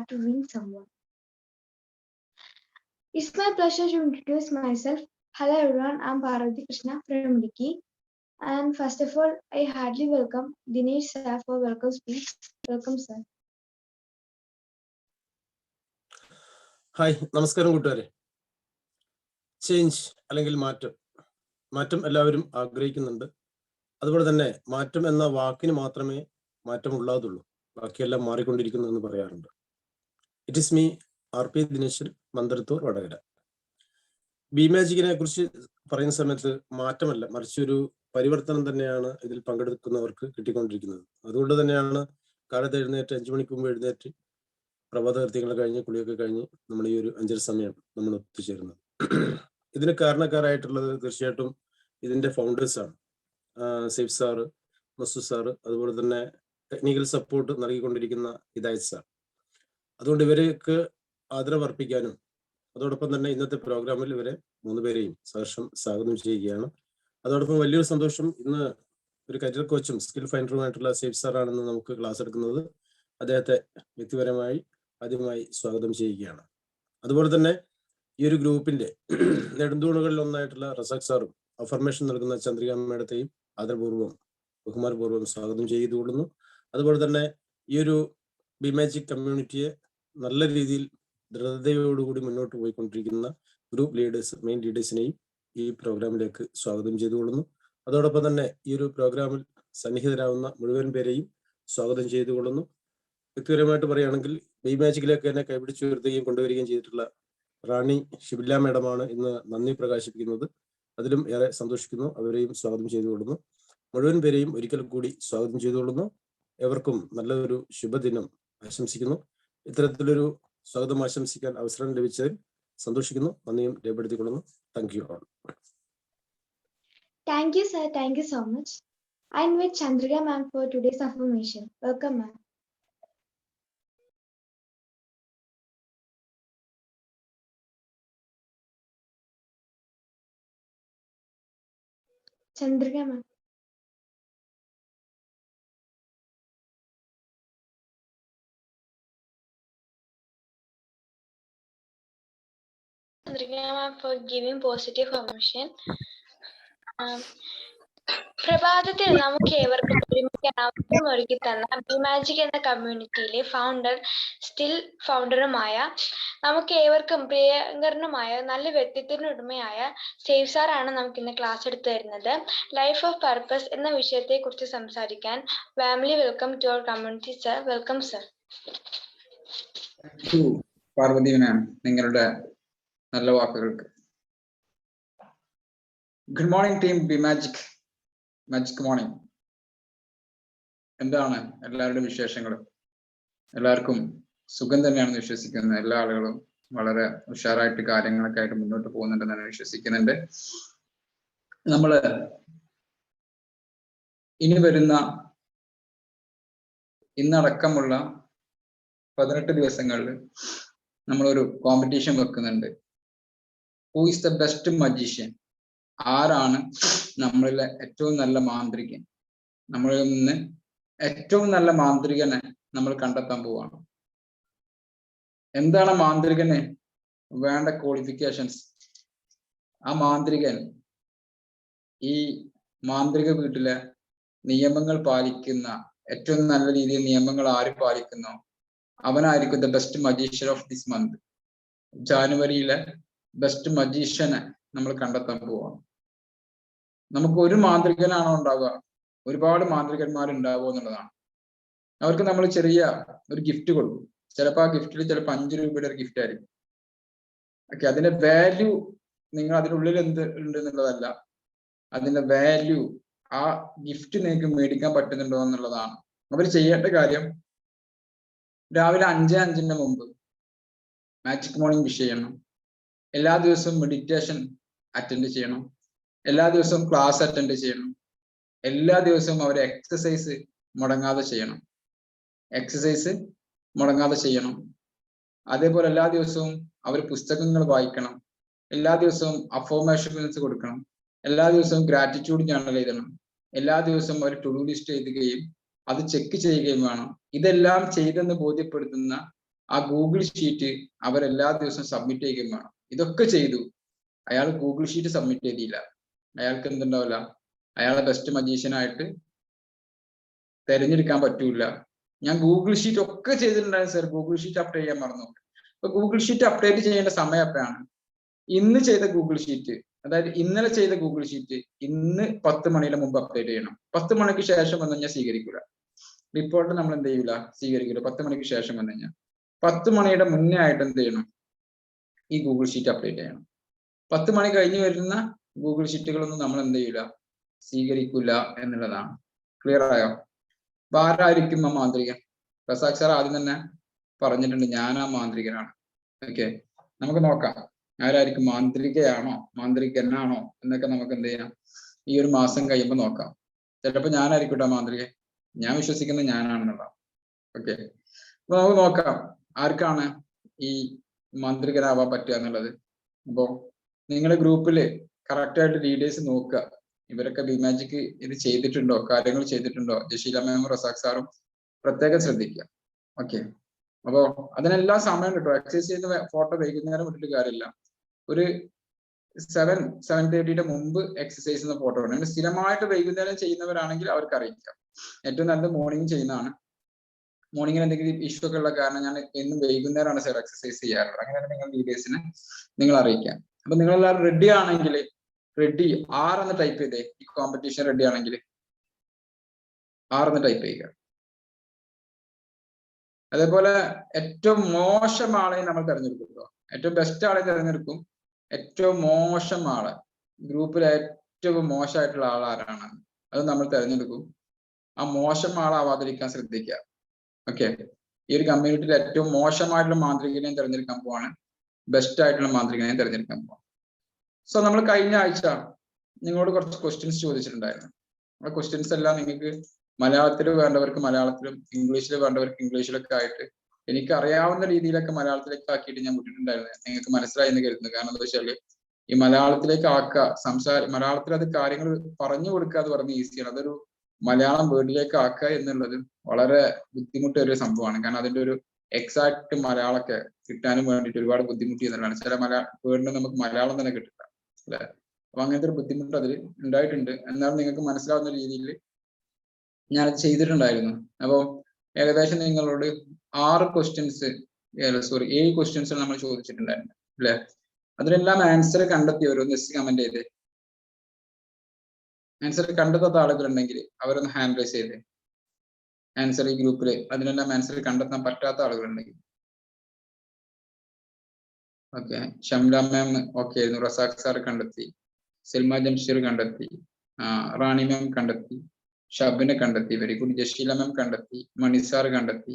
to win someone. It's my pleasure to introduce myself. Hello everyone, I'm Parvati Krishna from Idukki. And first of all, I heartily welcome Dinesh sir for welcome speech. Welcome sir. Hi, നമസ്കാരം കൂട്ടുകാരെ. Change അല്ലെങ്കിൽ മാറ്റം എല്ലാവരും ആഗ്രഹിക്കുന്നുണ്ട്. അതുപോലെ തന്നെ മാറ്റം എന്ന വാക്കിന് മാത്രമേ മാറ്റമുള്ളതുള്ളൂ, ബാക്കിയെല്ലാം മാറിക്കൊണ്ടിരിക്കുന്നു എന്ന് പറയാറുണ്ട്. It is me RP Dineshan, Mandarathur, Vadakara. B മാജിക്കിനെ കുറിച്ച് പറയുന്ന സമയത്ത് മാറ്റമല്ല, മറിച്ച് ഒരു പരിവർത്തനം തന്നെയാണ് ഇതിൽ പങ്കെടുക്കുന്നവർക്ക് കിട്ടിക്കൊണ്ടിരിക്കുന്നത്. അതുകൊണ്ട് തന്നെയാണ് കാലത്ത് എഴുന്നേറ്റ് 5 മണിക്ക് മുമ്പ് എഴുന്നേറ്റ് പ്രഭാത കൃത്യങ്ങൾ കഴിഞ്ഞ് കുളിയൊക്കെ കഴിഞ്ഞ് നമ്മൾ ഈ ഒരു 5:30 സമയം നമ്മൾ ഒത്തുചേരുന്നത്. ഇതിന് കാരണക്കാരായിട്ടുള്ളത് തീർച്ചയായിട്ടും ഇതിന്റെ ഫൗണ്ടേഴ്സാണ്. സേഫ് സാറ്, മസൂദ് സാറ്, അതുപോലെ തന്നെ ടെക്നിക്കൽ സപ്പോർട്ട് നൽകിക്കൊണ്ടിരിക്കുന്ന ഹിദായത് സാർ. അതുകൊണ്ട് ഇവർക്ക് ആദരവർപ്പിക്കാനും അതോടൊപ്പം തന്നെ ഇന്നത്തെ പ്രോഗ്രാമിൽ ഇവരെ 3 പേരെയും സഹർഷം സ്വാഗതം ചെയ്യുകയാണ്. അതോടൊപ്പം വലിയൊരു സന്തോഷം, ഇന്ന് ഒരു കരിയർ കോച്ചും സ്കിൽ ഫൈൻഡറുമായിട്ടുള്ള സേഫ് സാറാണെന്ന് നമുക്ക് ക്ലാസ് എടുക്കുന്നത്. അദ്ദേഹത്തെ വ്യക്തിപരമായി ആദ്യമായി സ്വാഗതം ചെയ്യുകയാണ്. അതുപോലെ തന്നെ ഈ ഒരു ഗ്രൂപ്പിന്റെ നെടുന്തൂണുകളിൽ ഒന്നായിട്ടുള്ള റസാഖ് സാറും അഫർമേഷൻ നൽകുന്ന ചന്ദ്രിക മേഡത്തെയും ആദരപൂർവ്വം ബഹുമാനപൂർവ്വം സ്വാഗതം ചെയ്തുകൊള്ളുന്നു. അതുപോലെ തന്നെ ഈ ഒരു ബി മാജിക് കമ്മ്യൂണിറ്റിയെ നല്ല രീതിയിൽ ദൃഢതയോടുകൂടി മുന്നോട്ട് പോയിക്കൊണ്ടിരിക്കുന്ന ഗ്രൂപ്പ് ലീഡേഴ്സ്, മെയിൻ ലീഡേഴ്സിനെയും ഈ പ്രോഗ്രാമിലേക്ക് സ്വാഗതം ചെയ്തുകൊള്ളുന്നു. അതോടൊപ്പം തന്നെ ഈ ഒരു പ്രോഗ്രാമിൽ സന്നിഹിതരാകുന്ന മുഴുവൻ പേരെയും സ്വാഗതം ചെയ്തുകൊള്ളുന്നു. വ്യക്തിപരമായിട്ട് പറയുകയാണെങ്കിൽ ബി മാജിക്കിലേക്ക് എന്നെ കൈപിടിച്ചുയർത്തുകയും കൊണ്ടുവരികയും ചെയ്തിട്ടുള്ള റാണി ഷിബില്ല മേഡമാണ് ഇന്ന് നന്ദി പ്രകാശിപ്പിക്കുന്നത്. അതിലും ഏറെ സന്തോഷിക്കുന്നു. അവരെയും സ്വാഗതം ചെയ്തുകൊള്ളുന്നു. മുഴുവൻ പേരെയും ഒരിക്കൽ കൂടി സ്വാഗതം ചെയ്തുകൊള്ളുന്നു. എവർക്കും നല്ലൊരു ശുഭദിനം ആശംസിക്കുന്നു. ഇത്തരത്തിലൊരു സ്വാഗതം ആശംസിക്കാൻ അവസരം ലഭിച്ചതിൽ സന്തോഷിക്കുന്നു. നന്ദിയും രേഖപ്പെടുത്തിക്കൊള്ളുന്നു. Thank you all. Thank you sir, thank you so much. I invite Chandrika ma'am for today's affirmation. Welcome ma'am. Chandrika ma'am. Chandrika ma'am for giving positive affirmation. പ്രഭാതത്തിൽ നമുക്ക് ഏവർക്കും ഒരുമിക്കാൻ അവസരം ഒരുക്കി തന്ന ബി മാജിക് എന്ന കമ്മ്യൂണിറ്റിയിലെ ഫൗണ്ടറുമായ നമുക്ക് ഏവർക്കും പ്രിയങ്കരനുമായ നല്ല വ്യക്തിത്വത്തിനുടമയായ സേഫ് സാറാണ് നമുക്ക് ഇന്ന് ക്ലാസ് എടുത്തു തരുന്നത്. ലൈഫ് ഓഫ് പർപ്പസ് എന്ന വിഷയത്തെ കുറിച്ച് സംസാരിക്കാൻ family welcome to our community sir. Welcome sir. Parvathi ma'am, നിങ്ങളുടെ നല്ല വാക്കുകൾക്ക്. Good morning team B magic morning. എന്താണ് എല്ലാവരുടെയും വിശേഷങ്ങൾ? എല്ലാവർക്കും സുഖം തന്നെയാണെന്ന് വിശ്വസിക്കുന്നത്. എല്ലാ ആളുകളും വളരെ ഉഷാറായിട്ട് കാര്യങ്ങളൊക്കെ ആയിട്ട് മുന്നോട്ട് പോകുന്നുണ്ടെന്നാണ് വിശ്വസിക്കുന്നുണ്ട്. നമ്മള് ഇനി വരുന്ന ഇന്നടക്കമുള്ള 18 ദിവസങ്ങളിൽ നമ്മളൊരു കോമ്പറ്റീഷൻ വെക്കുന്നുണ്ട്. Who is the best magician? ആരാണ് നമ്മളിലെ ഏറ്റവും നല്ല മാന്ത്രികൻ? നമ്മളിൽ നിന്ന് ഏറ്റവും നല്ല മാന്ത്രികനെ നമ്മൾ കണ്ടെത്താൻ പോവാണ്. എന്താണ് മാന്ത്രികന് വേണ്ട ക്വാളിഫിക്കേഷൻസ്? ആ മാന്ത്രികൻ ഈ മാന്ത്രിക വീട്ടിലെ നിയമങ്ങൾ പാലിക്കുന്ന, ഏറ്റവും നല്ല രീതിയിൽ നിയമങ്ങൾ ആര് പാലിക്കുന്നോ അവനായിരിക്കും the best magician of this month. ജാനുവരിയിലെ ബെസ്റ്റ് മജീഷ്യനെ നമ്മൾ കണ്ടെത്താൻ പോവാണ്. നമുക്ക് ഒരു മാന്ത്രികനാണോ ഉണ്ടാവുക? ഒരുപാട് മാന്ത്രികന്മാരുണ്ടാവുക എന്നുള്ളതാണ്. അവർക്ക് നമ്മൾ ചെറിയ ഒരു ഗിഫ്റ്റ് കൊടുക്കും. ചിലപ്പോൾ ആ ഗിഫ്റ്റിൽ ചിലപ്പോൾ 5 രൂപയുടെ ഒരു ഗിഫ്റ്റ് ആയിരിക്കും. ഓക്കെ, അതിന്റെ വാല്യൂ നിങ്ങൾ അതിനുള്ളിൽ എന്ത് ഉണ്ട് എന്നുള്ളതല്ല, അതിന്റെ വാല്യൂ ആ ഗിഫ്റ്റ് നിങ്ങൾക്ക് മേടിക്കാൻ പറ്റുന്നുണ്ടോ എന്നുള്ളതാണ്. അവർ ചെയ്യേണ്ട കാര്യം, രാവിലെ 5:05 മുമ്പ് മാജിക് മോർണിംഗ് വിഷ് ചെയ്യണം. എല്ലാ ദിവസവും മെഡിറ്റേഷൻ അറ്റൻഡ് ചെയ്യണം. എല്ലാ ദിവസവും ക്ലാസ് അറ്റൻഡ് ചെയ്യണം. എല്ലാ ദിവസവും അവർ എക്സസൈസ് മുടങ്ങാതെ ചെയ്യണം. അതേപോലെ എല്ലാ ദിവസവും അവർ പുസ്തകങ്ങൾ വായിക്കണം. എല്ലാ ദിവസവും അഫർമേഷൻസ് കൊടുക്കണം. എല്ലാ ദിവസവും ഗ്രാറ്റിറ്റ്യൂഡ് ജേർണൽ എഴുതണം. എല്ലാ ദിവസവും അവർ ടു ഡു ലിസ്റ്റ് എഴുതുകയും അത് ചെക്ക് ചെയ്യുകയും വേണം. ഇതെല്ലാം ചെയ്തെന്ന് ബോധ്യപ്പെടുത്തുന്ന ആ ഗൂഗിൾ ഷീറ്റ് അവരെല്ലാ ദിവസവും സബ്മിറ്റ് ചെയ്യുകയും വേണം. ഇതൊക്കെ ചെയ്തു, അയാൾ ഗൂഗിൾ ഷീറ്റ് സബ്മിറ്റ് ചെയ്തില്ല. അയാൾക്ക് എന്തുണ്ടാവില്ല, അയാളെ ബെസ്റ്റ് മജീഷ്യനായിട്ട് തിരഞ്ഞെടുക്കാൻ പറ്റൂല. ഞാൻ ഗൂഗിൾ ഷീറ്റ് ഒക്കെ ചെയ്തിട്ടുണ്ടായിരുന്നു സർ, ഗൂഗിൾ ഷീറ്റ് അപ്ഡേറ്റ് ചെയ്യാൻ മറന്നു. അപ്പൊ ഗൂഗിൾ ഷീറ്റ് അപ്ഡേറ്റ് ചെയ്യേണ്ട സമയം എപ്പോഴാണ്? ഇന്ന് ചെയ്ത ഗൂഗിൾ ഷീറ്റ്, അതായത് ഇന്നലെ ചെയ്ത ഗൂഗിൾ ഷീറ്റ് ഇന്ന് 10 മണിയുടെ മുമ്പ് അപ്ഡേറ്റ് ചെയ്യണം. 10 മണിക്ക് ശേഷം വന്നു കഴിഞ്ഞാൽ സ്വീകരിക്കൂല. റിപ്പോർട്ട് നമ്മൾ എന്ത് ചെയ്യൂല, സ്വീകരിക്കൂല. 10 മണിക്ക് ശേഷം വന്നു കഴിഞ്ഞാൽ 10 മണിയുടെ മുന്നേ ആയിട്ട് എന്ത് ചെയ്യണം, ഈ ഗൂഗിൾ ഷീറ്റ് അപ്ഡേറ്റ് ചെയ്യണം. 10 മണി കഴിഞ്ഞ് വരുന്ന ഗൂഗിൾ ഷീറ്റുകളൊന്നും നമ്മൾ എന്ത് ചെയ്യൂല, സ്വീകരിക്കൂല എന്നുള്ളതാണ്. ക്ലിയർ ആയോ? അപ്പൊ ആരായിരിക്കും ആ മാന്ത്രികൻ? റസാഖ് സാർ ആദ്യം തന്നെ പറഞ്ഞിട്ടുണ്ട്, ഞാൻ ആ മാന്ത്രികനാണ്. ഓക്കെ, നമുക്ക് നോക്കാം ആരായിരിക്കും, മാന്ത്രികയാണോ മാന്ത്രികനാണോ എന്നൊക്കെ നമുക്ക് എന്ത് ചെയ്യാം, ഈ ഒരു മാസം കഴിയുമ്പോൾ നോക്കാം. ചിലപ്പോൾ ഞാനായിരിക്കട്ടെ മാന്ത്രികൻ, ഞാൻ വിശ്വസിക്കുന്നത് ഞാനാണെന്നുള്ള. ഓക്കെ, അപ്പൊ നമുക്ക് നോക്കാം ആർക്കാണ് ഈ മാന്ത്രികനാവാൻ പറ്റുക എന്നുള്ളത്. അപ്പോ നിങ്ങളുടെ ഗ്രൂപ്പില് കറക്റ്റായിട്ട് ലീഡേഴ്സ് നോക്കുക, ഇവരൊക്കെ ബിമാജിക്ക് ഇത് ചെയ്തിട്ടുണ്ടോ, കാര്യങ്ങൾ ചെയ്തിട്ടുണ്ടോ. ജഷീല മാമും റസാഖ് സാറും പ്രത്യേകം ശ്രദ്ധിക്കുക. ഓക്കെ, അപ്പോ അതിനെല്ലാം സമയം കിട്ടും. എക്സസൈസ് ചെയ്യുന്ന ഫോട്ടോ വൈകുന്നേരം വിട്ടിട്ട് കാര്യമില്ല. ഒരു 7-7:30 മുമ്പ് എക്സസൈസ് ചെയ്യുന്ന ഫോട്ടോ വേണം. അങ്ങനെ സ്ഥിരമായിട്ട് വൈകുന്നേരം ചെയ്യുന്നവരാണെങ്കിൽ അവർക്ക് അറിയിക്കാം. ഏറ്റവും നല്ലത് മോർണിംഗ് ചെയ്യുന്നതാണ്. മോർണിംഗിൽ എന്തെങ്കിലും ഇഷ്യൂ ഒക്കെ ഉള്ള കാരണം ഞാൻ എന്നും വൈകുന്നേരമാണ് സാർ എക്സസൈസ് ചെയ്യാറുള്ളത്. അങ്ങനെയാണ് നിങ്ങൾ ലീഡേഴ്സിനെ നിങ്ങൾ അറിയിക്കാം. അപ്പൊ നിങ്ങളെല്ലാവരും റെഡി ആണെങ്കിൽ റെഡി 6 എന്ന് ടൈപ്പ് ചെയ്തേ. ഈ കോമ്പറ്റീഷൻ റെഡി ആണെങ്കിൽ 6 എന്ന് ടൈപ്പ് ചെയ്യുക. അതേപോലെ ഏറ്റവും മോശം ആളെ നമ്മൾ തിരഞ്ഞെടുക്കും. ഏറ്റവും ബെസ്റ്റ് ആളെ തിരഞ്ഞെടുക്കും. ഏറ്റവും മോശം ആളെ, ഗ്രൂപ്പിലെ ഏറ്റവും മോശമായിട്ടുള്ള ആൾ ആരാണ് അത് നമ്മൾ തിരഞ്ഞെടുക്കും. ആ മോശം ആളാവാതിരിക്കാൻ ശ്രദ്ധിക്കുക. ഓക്കെ, ഈ ഒരു കമ്മ്യൂണിറ്റിയിൽ ഏറ്റവും മോശമായിട്ടുള്ള മാന്ത്രികനെയും തിരഞ്ഞെടുക്കാൻ പോവാണ്, ബെസ്റ്റ് ആയിട്ടുള്ള മാന്ത്രികനെയും തിരഞ്ഞെടുക്കാൻ പോവാം. സോ നമ്മൾ കഴിഞ്ഞ ആഴ്ച നിങ്ങളോട് കുറച്ച് ക്വസ്റ്റ്യൻസ് ചോദിച്ചിട്ടുണ്ടായിരുന്നു. ആ ക്വസ്റ്റ്യൻസ് എല്ലാം നിങ്ങൾക്ക് മലയാളത്തിൽ വേണ്ടവർക്ക് മലയാളത്തിലും ഇംഗ്ലീഷിൽ വേണ്ടവർക്ക് ഇംഗ്ലീഷിലൊക്കെ ആയിട്ട് എനിക്ക് അറിയാവുന്ന രീതിയിലൊക്കെ മലയാളത്തിലേക്ക് ആക്കിയിട്ട് ഞാൻ വിട്ടിട്ടുണ്ടായിരുന്നു. നിങ്ങൾക്ക് മനസ്സിലായി എന്ന് കരുതുന്നു. കാരണം എന്താ വെച്ചാൽ ഈ മലയാളത്തിലേക്ക് ആക്കുക, മലയാളത്തിൽ അത് കാര്യങ്ങൾ പറഞ്ഞു കൊടുക്കുക എന്ന് പറഞ്ഞ് ഈസിയാണ്. അതൊരു മലയാളം വേർഡിലേക്ക് ആക്കുക എന്നുള്ളത് വളരെ ബുദ്ധിമുട്ടേറിയ ഒരു സംഭവമാണ്. കാരണം അതിന്റെ ഒരു എക്സാക്ട് മലയാളമൊക്കെ കിട്ടാനും വേണ്ടിയിട്ട് ഒരുപാട് ബുദ്ധിമുട്ടി എന്നുള്ളതാണ്. ചില വേർഡിന് നമുക്ക് മലയാളം തന്നെ കിട്ടില്ല അല്ലെ. അപ്പൊ അങ്ങനത്തെ ഒരു ബുദ്ധിമുട്ട് അതിൽ ഉണ്ടായിട്ടുണ്ട്. എന്നാലും നിങ്ങൾക്ക് മനസ്സിലാവുന്ന രീതിയിൽ ഞാനത് ചെയ്തിട്ടുണ്ടായിരുന്നു. അപ്പോൾ ഏകദേശം നിങ്ങളോട് 7 ക്വസ്റ്റ്യൻസ് നമ്മൾ ചോദിച്ചിട്ടുണ്ടായിരുന്നു അല്ലെ. അതിനെല്ലാം ആൻസർ കണ്ടെത്തിയവർ ഒന്ന് ജസ്റ്റ് കമന്റ് ചെയ്തേ. ആൻസർ കണ്ടെത്താത്ത ആളുകളുണ്ടെങ്കിൽ അവരൊന്ന് ഹാൻഡ് റൈസ് ചെയ്തേ. ആൻസർ ഈ ഗ്രൂപ്പില് അതിനെല്ലാം ആൻസർ കണ്ടെത്താൻ പറ്റാത്ത ആളുകളുണ്ടെങ്കിൽ. ഓക്കെ, ഷംല മാം ഓക്കെ ആയിരുന്നു. റസാഖ് സാർ കണ്ടെത്തി, സൽമ ജംഷീർ കണ്ടെത്തി, റാണി മാം കണ്ടെത്തി, ഷബിനെ കണ്ടെത്തി, വെരി ഗുഡ്. ജഷീല മാം കണ്ടെത്തി, മണിസാർ കണ്ടെത്തി.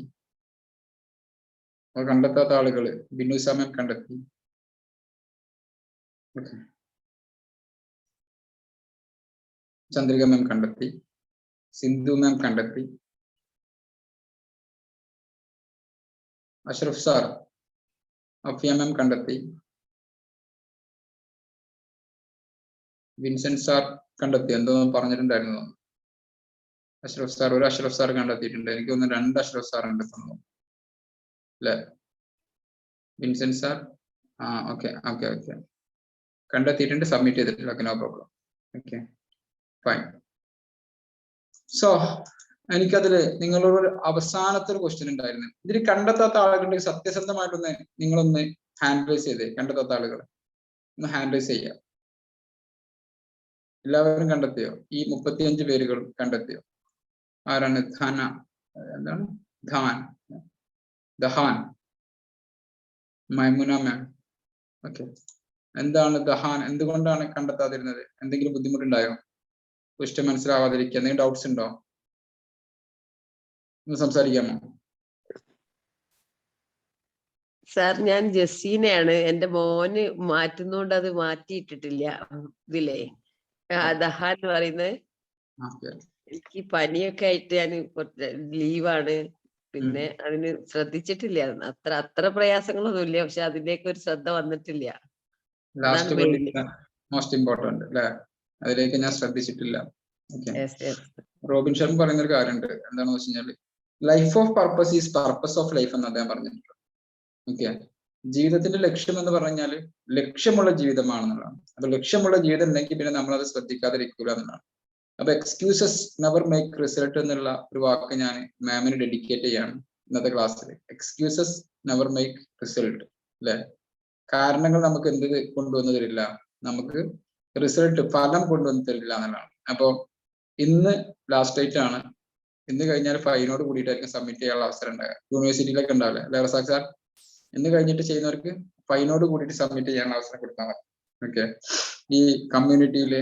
കണ്ടെത്താത്ത ആളുകള് ബിനുസ മാം കണ്ടെത്തി. ഓക്കെ, ചന്ദ്രിക മാം കണ്ടെത്തി, സിന്ധു മാം കണ്ടെത്തി, അഷ്റഫ് സാർ, അഫിയ മാം കണ്ടെത്തി, വിൻസെന്റ് സാർ കണ്ടെത്തി. എന്തോ പറഞ്ഞിട്ടുണ്ടായിരുന്നു അഷ്റഫ് സാർ. ഒരു അഷ്റഫ് സാർ കണ്ടെത്തിയിട്ടുണ്ട്. എനിക്ക് തോന്നുന്നു 2 അഷ്റഫ് സാർ കണ്ടെത്തുന്നു അല്ലെ. Vincent sir okay okay okay കണ്ടെത്തിയിട്ടുണ്ട്, സബ്മിറ്റ് ചെയ്തിട്ടില്ല. Okay, no problem. Okay, fine. So എനിക്കതില് നിങ്ങളോട് അവസാനത്തെ ഒരു ക്വസ്റ്റ്യൻ ഉണ്ടായിരുന്നു. ഇതിൽ കണ്ടെത്താത്ത ആളുകളുടെ സത്യസന്ധമായിട്ടൊന്ന് നിങ്ങളൊന്ന് ഹാൻഡ് റൈസ് ചെയ്തേ. കണ്ടെത്താത്ത ആളുകൾ ഒന്ന് ഹാൻഡ് റൈസ് ചെയ്യാം. എല്ലാവരും കണ്ടെത്തിയോ? ഈ 35 പേരുകൾ കണ്ടെത്തിയോ? ആരാണ്? എന്താണ് ദഹാൻ, മൈമുന മാം. ഓക്കെ, എന്താണ് ദഹാൻ? എന്തുകൊണ്ടാണ് കണ്ടെത്താതിരുന്നത്? എന്തെങ്കിലും ബുദ്ധിമുട്ടുണ്ടായോ? ക്വസ്റ്റ്യൻ മനസ്സിലാവാതിരിക്കുക, എന്തെങ്കിലും ഡൗട്ട്സ് ഉണ്ടോ? ഒന്ന് സംസാരിക്കാമോ? സാർ, ഞാൻ ജസീനയാണ്. എന്റെ മോന് മാറ്റുന്നോണ്ട് അത് മാറ്റിയിട്ടിട്ടില്ല ഇതിലേ. ദഹാൻ എന്ന് പറയുന്നത്. എനിക്ക് പനിയൊക്കെ ആയിട്ട് ഞാൻ ലീവാണ്. പിന്നെ അതിന് ശ്രദ്ധിച്ചിട്ടില്ല. അത്ര പ്രയാസങ്ങളൊന്നുമില്ല. പക്ഷെ അതിലേക്ക് ഒരു ശ്രദ്ധ വന്നിട്ടില്ല. മോസ്റ്റ് ഇമ്പോർട്ടന്റ് അല്ലെ, അതിലേക്ക് ഞാൻ ശ്രദ്ധിച്ചിട്ടില്ല. റോബിൻ ശർമ്മ പറയുന്ന ഒരു കാര്യമുണ്ട്. എന്താണെന്ന് വെച്ച് കഴിഞ്ഞാൽ life of purpose is purpose of life എന്ന് അദ്ദേഹം പറഞ്ഞിട്ടുണ്ട്. ഓക്കെ, ജീവിതത്തിന്റെ ലക്ഷ്യം എന്ന് പറഞ്ഞാൽ ലക്ഷ്യമുള്ള ജീവിതമാണെന്നുള്ളതാണ്. അപ്പൊ ലക്ഷ്യമുള്ള ജീവിതം ഉണ്ടെങ്കിൽ പിന്നെ നമ്മളത് ശ്രദ്ധിക്കാതിരിക്കുക എന്നുള്ളതാണ്. അപ്പൊ എക്സ്ക്യൂസസ് നെവർ മേക്ക് റിസൾട്ട് എന്നുള്ള ഒരു വാക്ക് ഞാൻ മാമിന് ഡെഡിക്കേറ്റ് ചെയ്യാണ് ഇന്നത്തെ ക്ലാസ്സിൽ. എക്സ്ക്യൂസസ് നെവർ മേക്ക് റിസൾട്ട് അല്ലെ, കാരണങ്ങൾ നമുക്ക് എന്ത് കൊണ്ടുവന്നു തരില്ല, നമുക്ക് റിസൾട്ട് ഫലം കൊണ്ടുവന്ന് തരില്ല എന്നുള്ളതാണ്. അപ്പൊ ഇന്ന് ലാസ്റ്റ് ഡേറ്റ് ആണ്. ഇന്ന് കഴിഞ്ഞാൽ ഫൈനോട് കൂടിയിട്ടായിരിക്കും സബ്മിറ്റ് ചെയ്യാനുള്ള അവസരം ഉണ്ടാകുക. യൂണിവേഴ്സിറ്റിയിലൊക്കെ ഉണ്ടാവില്ല അല്ലെ റസാഖ് സാർ? ഇന്ന് കഴിഞ്ഞിട്ട് ചെയ്യുന്നവർക്ക് ഫൈനോട് കൂടിയിട്ട് സബ്മിറ്റ് ചെയ്യാനുള്ള അവസരം കൊടുത്താൽ മതി. ഓക്കെ, ഈ കമ്മ്യൂണിറ്റിയിൽ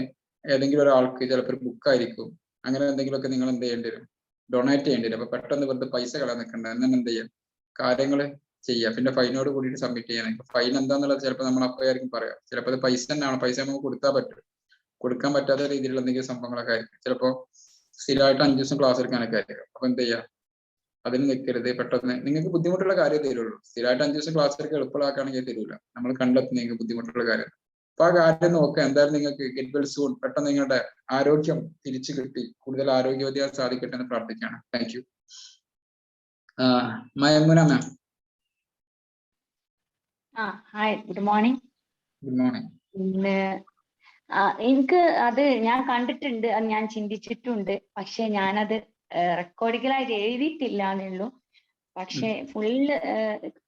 ഏതെങ്കിലും ഒരാൾക്ക് ചിലപ്പോൾ ഒരു ബുക്കായിരിക്കും, അങ്ങനെ എന്തെങ്കിലുമൊക്കെ നിങ്ങൾ എന്ത് ചെയ്യേണ്ടി വരും, ഡൊണേറ്റ് ചെയ്യേണ്ടി വരും. അപ്പൊ പെട്ടെന്ന് വെറുതെ പൈസ കളയാൻ നിൽക്കണ്ട, എന്നെ എന്ത് ചെയ്യാം, കാര്യങ്ങൾ ചെയ്യുക. പിന്നെ ഫൈനോട് കൂടിയിട്ട് സബ്മിറ്റ് ചെയ്യാൻ. ഫൈൻ എന്താന്നുള്ളത് ചിലപ്പോൾ നമ്മൾ അപ്പോഴായിരിക്കും പറയാം. ചിലപ്പോൾ അത് പൈസ തന്നെയാണ്, പൈസ നമുക്ക് കൊടുത്താൽ പറ്റും, കൊടുക്കാൻ പറ്റാത്ത രീതിയിലുള്ള എന്തെങ്കിലും സംഭവങ്ങളൊക്കെ ആയിരിക്കും. ചിലപ്പോൾ സ്ഥിരമായിട്ട് 5 ദിവസം ക്ലാസ് എടുക്കാനൊക്കെ ആയിരിക്കും. അപ്പൊ എന്ത് ചെയ്യുക, അതിന് നിൽക്കരുത്. പെട്ടെന്ന് നിങ്ങൾക്ക് ബുദ്ധിമുട്ടുള്ള കാര്യം തരുള്ളൂ. സ്ഥിരമായിട്ട് 5 ദിവസം ക്ലാസ് എടുക്കുക എളുപ്പമാക്കുകയാണെങ്കിൽ തരൂല, നമ്മൾ കണ്ടെത്തുന്ന നിങ്ങൾക്ക് ബുദ്ധിമുട്ടുള്ള കാര്യം. അപ്പൊ ആ കാര്യം നോക്കുക. എന്തായാലും നിങ്ങൾക്ക് ഗെറ്റ് വെൽ സൂൺ, പെട്ടെന്ന് നിങ്ങളുടെ ആരോഗ്യം തിരിച്ചു കിട്ടി കൂടുതൽ ആരോഗ്യവതിയാൻ സാധിക്കട്ടെ എന്ന് പ്രാർത്ഥിക്കുകയാണ്. Thank you. Maimuna ma'am. Hi, good morning. Good morning. പിന്നെ എനിക്ക് അത് ഞാൻ കണ്ടിട്ടുണ്ട്, അത് ഞാൻ ചിന്തിച്ചിട്ടുണ്ട്. പക്ഷെ ഞാനത് റെക്കോർഡിക്കലായിട്ട് എഴുതിയിട്ടില്ല എന്നുള്ളൂ. പക്ഷെ ഫുള്ള്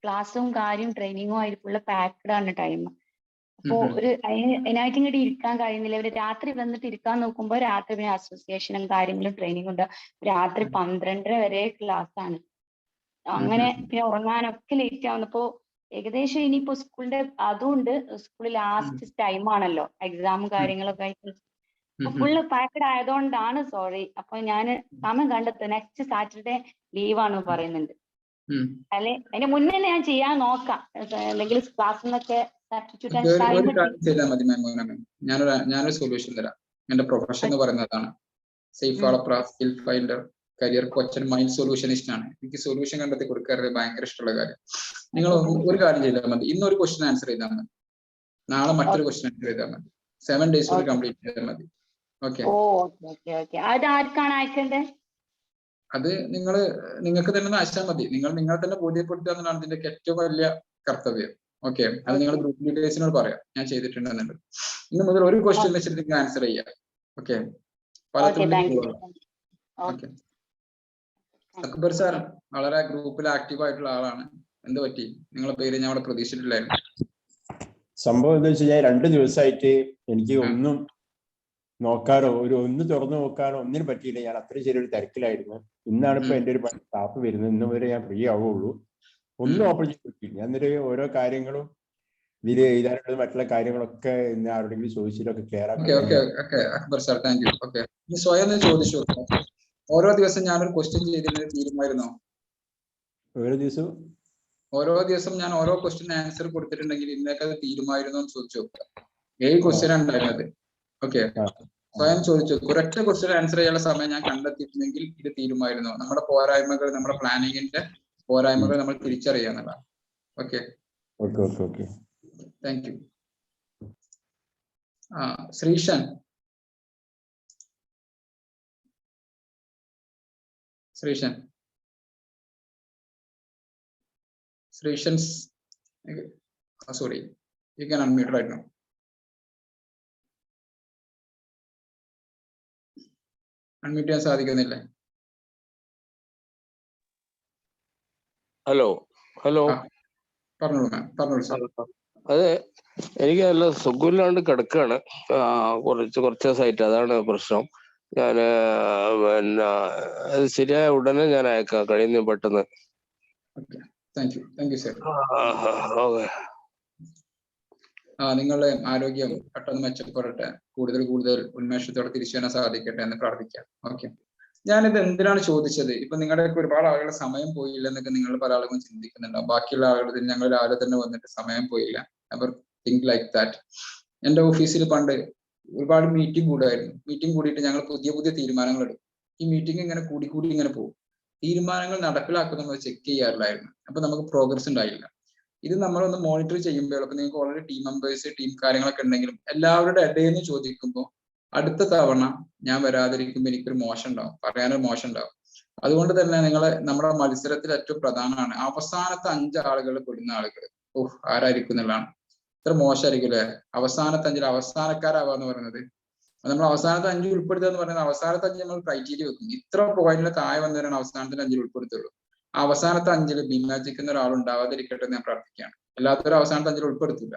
ക്ലാസ്സും കാര്യവും ട്രെയിനിങ്ങും ആയിട്ട് ഫുള്ള് പാക്ഡ് ആണ് ടൈം. അപ്പോ ഒരു അതിനായിട്ട് ഇങ്ങോട്ട് ഇരിക്കാൻ കഴിയുന്നില്ല. ഒരു രാത്രി വന്നിട്ട് ഇരിക്കാൻ നോക്കുമ്പോൾ രാത്രി പിന്നെ അസോസിയേഷനും കാര്യങ്ങളും ട്രെയിനിങ്ങും ഉണ്ട്. രാത്രി 12:30 വരെ ക്ലാസ് ആണ്. അങ്ങനെ പിന്നെ ഉറങ്ങാനൊക്കെ ലേറ്റ് ആവുന്നപ്പോ ഏകദേശം ഇനിയിപ്പോ സ്കൂളിന്റെ അതുകൊണ്ട് സ്കൂളിൽ ലാസ്റ്റ് ടൈം ആണല്ലോ, എക്സാമും കാര്യങ്ങളൊക്കെ ആയിട്ട് ഫുള്ള് പാക്ഡ് ആയതുകൊണ്ടാണ്. സോറി. അപ്പൊ ഞാൻ സമയം കണ്ടെത്തും. നെക്സ്റ്റ് സാറ്റർഡേ ലീവാണ് പറയുന്നുണ്ട്. അല്ലെ അതിന്റെ മുന്നേ തന്നെ ഞാൻ ചെയ്യാൻ നോക്കാം. അല്ലെങ്കിൽ ക്ലാസ്സിന്നൊക്കെ ഒരു കാര്യം ചെയ്താൽ മതി മാം. ഞാനൊരു സൊല്യൂഷൻ തരാം. എന്റെ പ്രൊഫഷൻ എന്ന് പറയുന്നതാണ് Saif Valapra, skill finder, career coach and mind solutionist ആണ്. എനിക്ക് സൊല്യൂഷൻ കണ്ടെത്തി കൊടുക്കാറുള്ളത് ഭയങ്കര ഇഷ്ടമുള്ള കാര്യം. നിങ്ങൾ ഒരു കാര്യം ചെയ്താൽ മതി. ഇന്നൊരു ക്വസ്റ്റ്യൻ ആൻസർ ചെയ്താൽ മതി, നാളെ മറ്റൊരു ക്വസ്റ്റ്യൻ ആൻസർ ചെയ്താൽ മതി. 7 days കൊണ്ട് കംപ്ലീറ്റ് ചെയ്താൽ മതി. ഓക്കെ, അത് നിങ്ങൾക്ക് തന്നെ അയച്ചാൽ മതി. നിങ്ങളെ തന്നെ ബോധ്യപ്പെടുത്തുക എന്നതാണ് ഇതിന്റെ ഏറ്റവും വലിയ കർത്തവ്യം. ഓക്കെ, അത് നിങ്ങൾ ഗ്രൂപ്പ് ലീഡേഴ്സിനോട് പറയാം ഞാൻ ചെയ്തിട്ടുണ്ടെന്നുള്ളത്. ഇന്ന് മുതൽ ഒരു ക്വസ്റ്റ്യൻ വെച്ചിട്ട് നിങ്ങൾ ആൻസർ ചെയ്യാം. Okay, okay. അക്ബർ സാർ വളരെ ഗ്രൂപ്പിൽ ആക്റ്റീവ് ആയിട്ടുള്ള ആളാണ്. എന്ത് പറ്റി, നിങ്ങളെ പേര് ഞാൻ അവിടെ പ്രതീക്ഷിച്ചിട്ടില്ലായിരുന്നു. സംഭവം എന്താ വെച്ചാൽ ഞാൻ 2 ദിവസമായിട്ട് എനിക്ക് ഒന്നും നോക്കാനോ ഒന്ന് തുറന്നു നോക്കാനോ ഒന്നിനും പറ്റിയില്ല. ഞാൻ അത്രയും ചെറിയൊരു തിരക്കിലായിരുന്നു. ഇന്നാണ് ഇപ്പൊ എന്റെ ഒരു സ്റ്റാഫ് വരുന്നത്. ഇന്ന് വരെ ഞാൻ ഫ്രീ ആവുള്ളൂ. ഒന്നും ഓപ്പൺ ചെയ്ത് പറ്റില്ല. ഞാൻ ഓരോ കാര്യങ്ങളും ഇതിൽ എഴുതാനുള്ളത് മറ്റുള്ള കാര്യങ്ങളൊക്കെ ഇന്ന് ആരോടെങ്കിലും ചോദിച്ചിട്ടൊക്കെ ക്ലിയർ ആക്കി. Akbar sir thank U. Okay, സ്വയം ചോദിച്ചു, ഓരോ ദിവസം ഞാനൊരു ക്വസ്റ്റ്യൻ ചെയ്തിരുന്നത് തീരുമായിരുന്നോ? ഓരോ ദിവസം ഞാൻ ഓരോ ക്വസ്റ്റ്യൻ ആൻസർ കൊടുത്തിട്ടുണ്ടെങ്കിൽ ഇന്നൊക്കെ അത് തീരുമായിരുന്നോ എന്ന് ചോദിച്ചു നോക്കുക. 7 ക്വസ്റ്റ്യൻ ഉണ്ടായിരുന്നത്. ഓക്കെ, സ്വയം ചോദിച്ചു, ഒരൊറ്റ ക്വസ്റ്റ്യൻ ആൻസർ ചെയ്യാനുള്ള സമയം ഞാൻ കണ്ടെത്തിയിട്ടുണ്ടെങ്കിൽ ഇത് തീരുമായിരുന്നോ? നമ്മുടെ പോരായ്മകൾ, നമ്മുടെ പ്ലാനിങ്ങിന്റെ പോരായ്മകൾ നമ്മൾ തിരിച്ചറിയാന്നുള്ളതാണ്. Okay, thank you. Sreeshan. Sorry, you can unmute right now. Unmute ചെയ്യാൻ സാധിക്കുന്നില്ലേ? ഹലോ പറഞ്ഞോളൂ മാം, പറഞ്ഞോളൂ സാർ. അതെ, എനിക്ക് നല്ല സുഖമില്ലാണ്ട് കിടക്കാണ് കുറച്ച് ദിവസമായിട്ട്. അതാണ് പ്രശ്നം. ഞാന് പിന്നെ അത് ശരിയായ ഉടനെ ഞാൻ അയക്കാം, കഴിയുന്ന പെട്ടെന്ന്. Thank you sir. നിങ്ങളുടെ ആരോഗ്യം പെട്ടെന്ന് മെച്ചപ്പെടട്ടെ, കൂടുതൽ ഉന്മേഷത്തോടെ തിരിച്ചു വരാൻ സാധിക്കട്ടെ എന്ന് പ്രാർത്ഥിക്കാം. ഓക്കെ, ഞാനിത് എന്തിനാണ് ചോദിച്ചത്, ഇപ്പൊ നിങ്ങളുടെ ഒരുപാട് ആളുകളുടെ സമയം പോയില്ല എന്നൊക്കെ നിങ്ങൾ പല ആളുകളും ചിന്തിക്കുന്നുണ്ടാവും. ബാക്കിയുള്ള ആളുകൾ ഞങ്ങൾ രാവിലെ തന്നെ വന്നിട്ട് സമയം പോയില്ല, അവർ തിങ്ക് ലൈക്ക് ദാറ്റ്. എന്റെ ഓഫീസിൽ പണ്ട് ഒരുപാട് മീറ്റിംഗ് കൂടുമായിരുന്നു. മീറ്റിംഗ് കൂടിയിട്ട് ഞങ്ങൾ പുതിയ തീരുമാനങ്ങൾ എടുക്കും. ഈ മീറ്റിംഗ് ഇങ്ങനെ കൂടി ഇങ്ങനെ പോകും. തീരുമാനങ്ങൾ നടപ്പിലാക്കുന്നത് ചെക്ക് ചെയ്യാറില്ലായിരുന്നു. അപ്പൊ നമുക്ക് പ്രോഗ്രസ് ഉണ്ടായില്ല. ഇത് നമ്മളൊന്ന് മോണിറ്റർ ചെയ്യുമ്പോൾ, അപ്പൊ നിങ്ങൾക്ക് ഓൾറെഡി ടീം മെമ്പേഴ്സ്, ടീം കാര്യങ്ങളൊക്കെ ഉണ്ടെങ്കിലും എല്ലാവരുടെ ഇടയിൽ നിന്ന് ചോദിക്കുമ്പോൾ അടുത്ത തവണ ഞാൻ വരാതിരിക്കുമ്പോൾ എനിക്കൊരു മോശം ഉണ്ടാവും, പറയാനൊരു മോശം ഉണ്ടാവും. അതുകൊണ്ട് തന്നെ നമ്മുടെ മത്സരത്തിൽ ഏറ്റവും പ്രധാനമാണ് അവസാനത്തെ 5 ആളുകൾ പെടുന്ന ആളുകൾ. ആരായിരിക്കും എന്നുള്ളതാണ്. ഇത്ര മോശമായിരിക്കും അല്ലെ? അവസാനത്തെ 5 അവസാനക്കാരാവാന്ന് പറയുന്നത്. നമ്മൾ അവസാനത്തെ 5 ഉൾപ്പെടുത്തുക എന്ന് പറയുന്നത് അവസാനത്തെ 5 നമ്മൾ ക്രൈറ്റീരിയ വെക്കും. ഇത്ര പോയിന്റിൽ താഴെ വന്നവരാണ് അവസാനത്തിന് 5 ഉൾപ്പെടുത്തുള്ളൂ. അവസാനത്തെ 5 ഭിന്നാചിക്കുന്ന ഒരാൾ ഉണ്ടാവാതിരിക്കട്ടെ എന്ന് ഞാൻ പ്രാർത്ഥിക്കുകയാണ്. എല്ലാത്തവരും അവസാനത്തെ 5 ഉൾപ്പെടുത്തില്ല.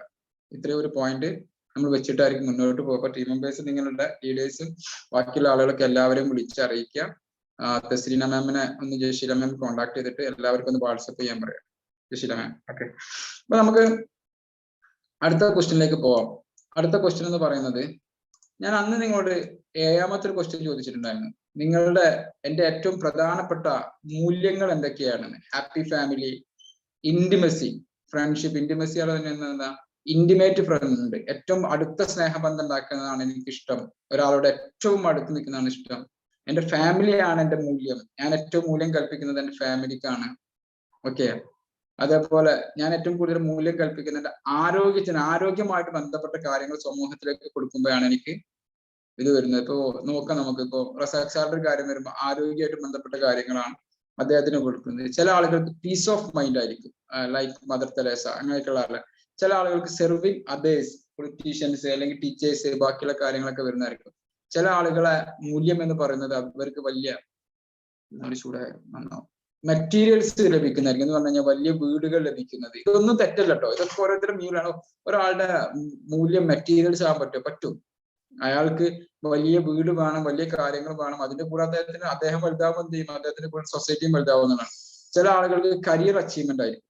ഇത്രയും ഒരു പോയിന്റ് നമ്മൾ വെച്ചിട്ടായിരിക്കും മുന്നോട്ട് പോകുക. ടീം മെമ്പേഴ്സ്, നിങ്ങളുടെ ലീഡേഴ്സും ബാക്കിയുള്ള ആളുകളൊക്കെ എല്ലാവരെയും വിളിച്ചറിയിക്കുക. തസ്ലീന മാമിനെ ഒന്ന് ജയശീല മാം കോൺടാക്ട് ചെയ്തിട്ട് എല്ലാവർക്കും ഒന്ന് വാട്സപ്പ് ചെയ്യാൻ പറയാം. ജയശീല മാം, ഓക്കെ. അപ്പൊ നമുക്ക് അടുത്ത ക്വസ്റ്റ്യനിലേക്ക് പോവാം. അടുത്ത ക്വസ്റ്റ്യൻ എന്ന് പറയുന്നത്, ഞാൻ അന്ന് നിങ്ങളോട് 7ാമത്തെ ഒരു ക്വസ്റ്റ്യൻ ചോദിച്ചിട്ടുണ്ടായിരുന്നു. എന്റെ ഏറ്റവും പ്രധാനപ്പെട്ട മൂല്യങ്ങൾ എന്തൊക്കെയാണെന്ന്. Happy family, intimacy, friendship. Intimacy എന്താ? ഇന്റിമേറ്റ് ഫ്രണ്ട്, ഏറ്റവും അടുത്ത സ്നേഹബന്ധം ഉണ്ടാക്കുന്നതാണ് എനിക്കിഷ്ടം. ഒരാളോട് ഏറ്റവും അടുത്ത് നിൽക്കുന്നതാണ് ഇഷ്ടം. എന്റെ ഫാമിലിയാണ് എന്റെ മൂല്യം. ഞാൻ ഏറ്റവും മൂല്യം കൽപ്പിക്കുന്നത് എന്റെ ഫാമിലിക്കാണ്. ഓക്കെ. അതേപോലെ ഞാൻ ഏറ്റവും കൂടുതൽ മൂല്യം കൽപ്പിക്കുന്നത് ആരോഗ്യമായിട്ട് ബന്ധപ്പെട്ട കാര്യങ്ങൾ സമൂഹത്തിലേക്ക് കൊടുക്കുമ്പോഴാണ് എനിക്ക് ഇത് വരുന്നത്. ഇപ്പോ നോക്കാം, നമുക്കിപ്പോ റസാഖ് സാറിന്റെ ഒരു കാര്യം വരുമ്പോൾ ആരോഗ്യമായിട്ട് ബന്ധപ്പെട്ട കാര്യങ്ങളാണ് അദ്ദേഹത്തിന് കൊടുക്കുന്നത്. ചില ആളുകൾക്ക് പീസ് ഓഫ് മൈൻഡ് ആയിരിക്കും, ലൈക്ക് മദർ തെരേസ, അങ്ങനെയൊക്കെയുള്ള ആള്. ചില ആളുകൾക്ക് സെർവിങ് അതേഴ്സ്, പൊളിറ്റീഷ്യൻസ് അല്ലെങ്കിൽ ടീച്ചേഴ്സ്, ബാക്കിയുള്ള കാര്യങ്ങളൊക്കെ വരുന്നതായിരിക്കും. ചില ആളുകളെ മൂല്യം എന്ന് പറയുന്നത് അവർക്ക് വലിയ മെറ്റീരിയൽസ് ലഭിക്കുന്നതായിരിക്കും. എന്ന് പറഞ്ഞു കഴിഞ്ഞാൽ വലിയ വീടുകൾ ലഭിക്കുന്നത്. ഇതൊന്നും തെറ്റല്ല കേട്ടോ, ഇതൊക്കെ ഓരോരുത്തരുടെ മൂല്യമാണ്. ഒരാളുടെ മൂല്യം മെറ്റീരിയൽസ് ആകാൻ പറ്റും. അയാൾക്ക് വലിയ വീട് വേണം, വലിയ കാര്യങ്ങൾ വേണം. അതിന്റെ കൂടെ അദ്ദേഹം വലുതാവുമ്പോൾ എന്ത് ചെയ്യും? അദ്ദേഹത്തിന്റെ കൂടെ സൊസൈറ്റിയും വലുതാവുന്നതാണ്. ചില ആളുകൾക്ക് കരിയർ അച്ചീവ്മെന്റ് ആയിരിക്കും.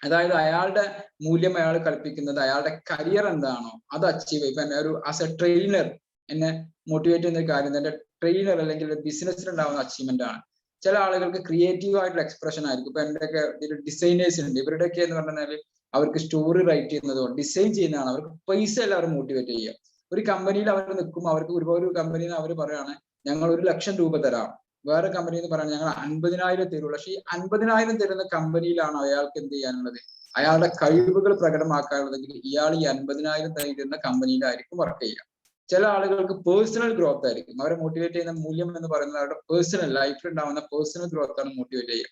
അതായത് അയാളുടെ മൂല്യം അയാൾ കൽപ്പിക്കുന്നത് അയാളുടെ കരിയർ എന്താണോ അത് അച്ചീവ് ചെയ്യും. ഇപ്പൊ ഒരു ആസ് എ ട്രെയിനർ എന്നെ മോട്ടിവേറ്റ് ചെയ്യുന്ന ഒരു കാര്യം എന്റെ ട്രെയിനർ അല്ലെങ്കിൽ ബിസിനസ്സിൽ ഉണ്ടാവുന്ന അച്ചീവ്മെന്റ് ആണ്. ചില ആളുകൾക്ക് ക്രിയേറ്റീവ് ആയിട്ടുള്ള എക്സ്പ്രഷൻ ആയിരിക്കും. ഇപ്പൊ എന്റെയൊക്കെ ഡിസൈനേഴ്സ് ഉണ്ട്, ഇവരുടെയൊക്കെ എന്ന് പറഞ്ഞാൽ അവർക്ക് സ്റ്റോറി റൈറ്റ് ചെയ്യുന്നതോ ഡിസൈൻ ചെയ്യുന്നതാണ്. അവർക്ക് പൈസ അല്ല അവർ മോട്ടിവേറ്റ് ചെയ്യുക. ഒരു കമ്പനിയിൽ അവർ നിൽക്കും, അവർക്ക് ഒരുപാട് കമ്പനിയിൽ അവർ പറയാണ് ഞങ്ങൾ 1 ലക്ഷം രൂപ തരാം. വേറെ കമ്പനി എന്ന് പറയാൻ ഞങ്ങൾ 50,000 തരുള്ളൂ. പക്ഷെ ഈ 50,000 തരുന്ന കമ്പനിയിലാണ് അയാൾക്ക് എന്ത് ചെയ്യാനുള്ളത്? അയാളുടെ കഴിവുകൾ പ്രകടമാക്കാനുള്ളതെങ്കിൽ ഇയാൾ ഈ 50,000 തരുന്ന കമ്പനിയിലായിരിക്കും വർക്ക് ചെയ്യുക. ചില ആളുകൾക്ക് പേഴ്സണൽ ഗ്രോത്ത് ആയിരിക്കും. അവരെ മോട്ടിവേറ്റ് ചെയ്യുന്ന മൂല്യം എന്ന് പറയുന്നത് അവരുടെ പേഴ്സണൽ ലൈഫിൽ ഉണ്ടാവുന്ന പേഴ്സണൽ ഗ്രോത്ത് ആണ് മോട്ടിവേറ്റ് ചെയ്യുക.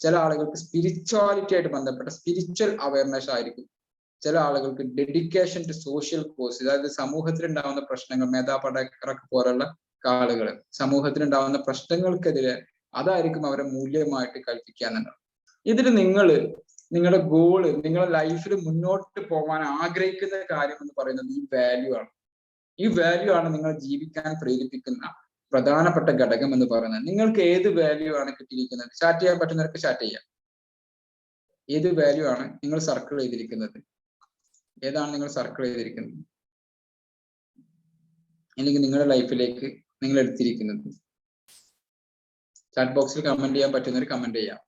ചില ആളുകൾക്ക് സ്പിരിച്വാലിറ്റി ആയിട്ട് ബന്ധപ്പെട്ട സ്പിരിച്വൽ അവയർനെസ് ആയിരിക്കും. ചില ആളുകൾക്ക് ഡെഡിക്കേഷൻ ടു സോഷ്യൽ കോസ്, അതായത് സമൂഹത്തിൽ ഉണ്ടാവുന്ന പ്രശ്നങ്ങൾ, മേധാ പടേക്കറൊക്കെ പോലുള്ള ആളുകൾ സമൂഹത്തിൽ ഉണ്ടാവുന്ന പ്രശ്നങ്ങൾക്കെതിരെ അതായിരിക്കും അവരെ മൂല്യമായിട്ട് കൽപ്പിക്കുക എന്നുള്ളത്. ഇതിൽ നിങ്ങളുടെ ഗോള്, നിങ്ങളുടെ ലൈഫിൽ മുന്നോട്ട് പോകാൻ ആഗ്രഹിക്കുന്ന കാര്യം എന്ന് പറയുന്നത് ഈ വാല്യൂ ആണ്. ഈ വാല്യൂ ആണ് നിങ്ങൾ ജീവിക്കാൻ പ്രേരിപ്പിക്കുന്ന പ്രധാനപ്പെട്ട ഘടകം എന്ന് പറയുന്നത്. നിങ്ങൾക്ക് ഏത് വാല്യൂ ആണ് കിട്ടിയിരിക്കുന്നത്? ചാറ്റ് ചെയ്യാൻ പറ്റുന്നവർക്ക് ചാറ്റ് ചെയ്യാം. ഏത് വാല്യൂ ആണ് നിങ്ങൾ സർക്കിൾ ചെയ്തിരിക്കുന്നത്? ഏതാണ് നിങ്ങൾ സർക്കിൾ ചെയ്തിരിക്കുന്നത് അല്ലെങ്കിൽ നിങ്ങളുടെ ലൈഫിലേക്ക് നിങ്ങൾ എടുത്തിരിക്കുന്നത്? ചാറ്റ് ബോക്സിൽ കമന്റ് ചെയ്യാൻ പറ്റുന്നവർ കമന്റ് ചെയ്യാം.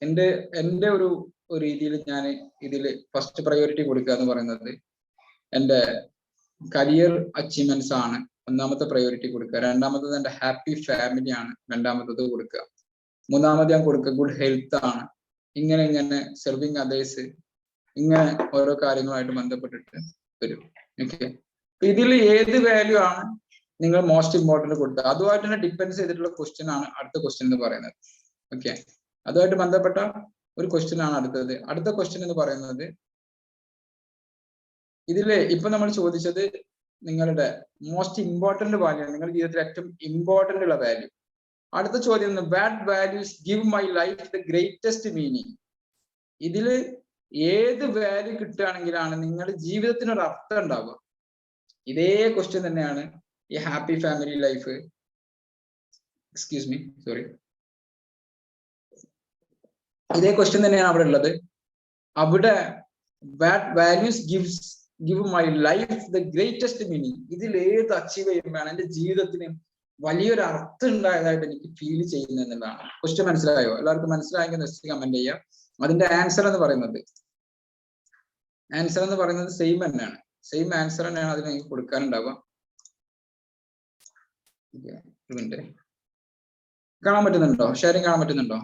എൻ്റെ ഒരു രീതിയിൽ ഞാൻ ഇതിൽ ഫസ്റ്റ് പ്രയോറിറ്റി കൊടുക്കുക എന്ന് പറയുന്നത് എൻ്റെ കരിയർ അച്ചീവ്മെന്റ്സ് ആണ് ഒന്നാമത്തെ പ്രയോറിറ്റി കൊടുക്കുക. രണ്ടാമത്തത് എൻ്റെ ഹാപ്പി ഫാമിലി ആണ് രണ്ടാമത്തത് കൊടുക്കുക. മൂന്നാമത് ഞാൻ കൊടുക്കുക ഗുഡ് ഹെൽത്ത് ആണ്. ഇങ്ങനെ സെർവിങ് അതേഴ്സ്, ഇങ്ങനെ ഓരോ കാര്യങ്ങളുമായിട്ട് ബന്ധപ്പെട്ടിട്ട് വരും. ഓക്കെ. ഇതിൽ ഏത് വാല്യൂ ആണ് നിങ്ങൾ മോസ്റ്റ് ഇമ്പോർട്ടന്റ് കൊടുക്കുക? അതുമായിട്ട് തന്നെ ഡിപ്പെൻഡ് ചെയ്തിട്ടുള്ള ക്വസ്റ്റ്യൻ ആണ് അടുത്ത ക്വസ്റ്റ്യൻ എന്ന് പറയുന്നത്. ഓക്കെ. അതുമായിട്ട് ബന്ധപ്പെട്ട ഒരു ക്വസ്റ്റ്യൻ ആണ് അടുത്തത്. അടുത്ത ക്വസ്റ്റ്യൻ എന്ന് പറയുന്നത് ഇതില് ഇപ്പൊ നമ്മൾ ചോദിച്ചത് നിങ്ങളുടെ മോസ്റ്റ് ഇമ്പോർട്ടന്റ് വാല്യൂ, നിങ്ങളുടെ ജീവിതത്തിൽ ഏറ്റവും ഇമ്പോർട്ടന്റ് ഉള്ള വാല്യൂ. അടുത്ത ചോദ്യം, what values give my life the greatest meaning. ഇതില് ഏത് വാല്യൂ കിട്ടുകയാണെങ്കിലാണ് നിങ്ങളുടെ ജീവിതത്തിന് ഒരു അർത്ഥം ഉണ്ടാവുക. ഇതേ ക്വസ്റ്റ്യൻ തന്നെയാണ് ഈ ഹാപ്പി ഫാമിലി ലൈഫ്, ഇതേ ക്വസ്റ്റ്യൻ തന്നെയാണ് അവിടെ ഉള്ളത്. അവിടെ what values give my life the greatest meaning. ഇതിൽ ഏത് അച്ചീവ് ചെയ്യുമ്പോഴാണ് എന്റെ ജീവിതത്തിന് വലിയൊരു അർത്ഥം ഉണ്ടായതായിട്ട് എനിക്ക് ഫീൽ ചെയ്യുന്നത് എന്നുള്ളതാണ്. ക്വസ്റ്റ്യൻ മനസ്സിലായോ? എല്ലാവർക്കും മനസ്സിലായെങ്കിൽ നെക്സ്റ്റ് കമന്റ് ചെയ്യാം. അതിന്റെ ആൻസർ എന്ന് പറയുന്നത് സെയിം തന്നെയാണ്. സെയിം ആൻസർ തന്നെയാണ് അതിന് എനിക്ക് കൊടുക്കാനുണ്ടാവുക. കാണാൻ പറ്റുന്നുണ്ടോ? ഷെയറിംഗ് കാണാൻ പറ്റുന്നുണ്ടോ?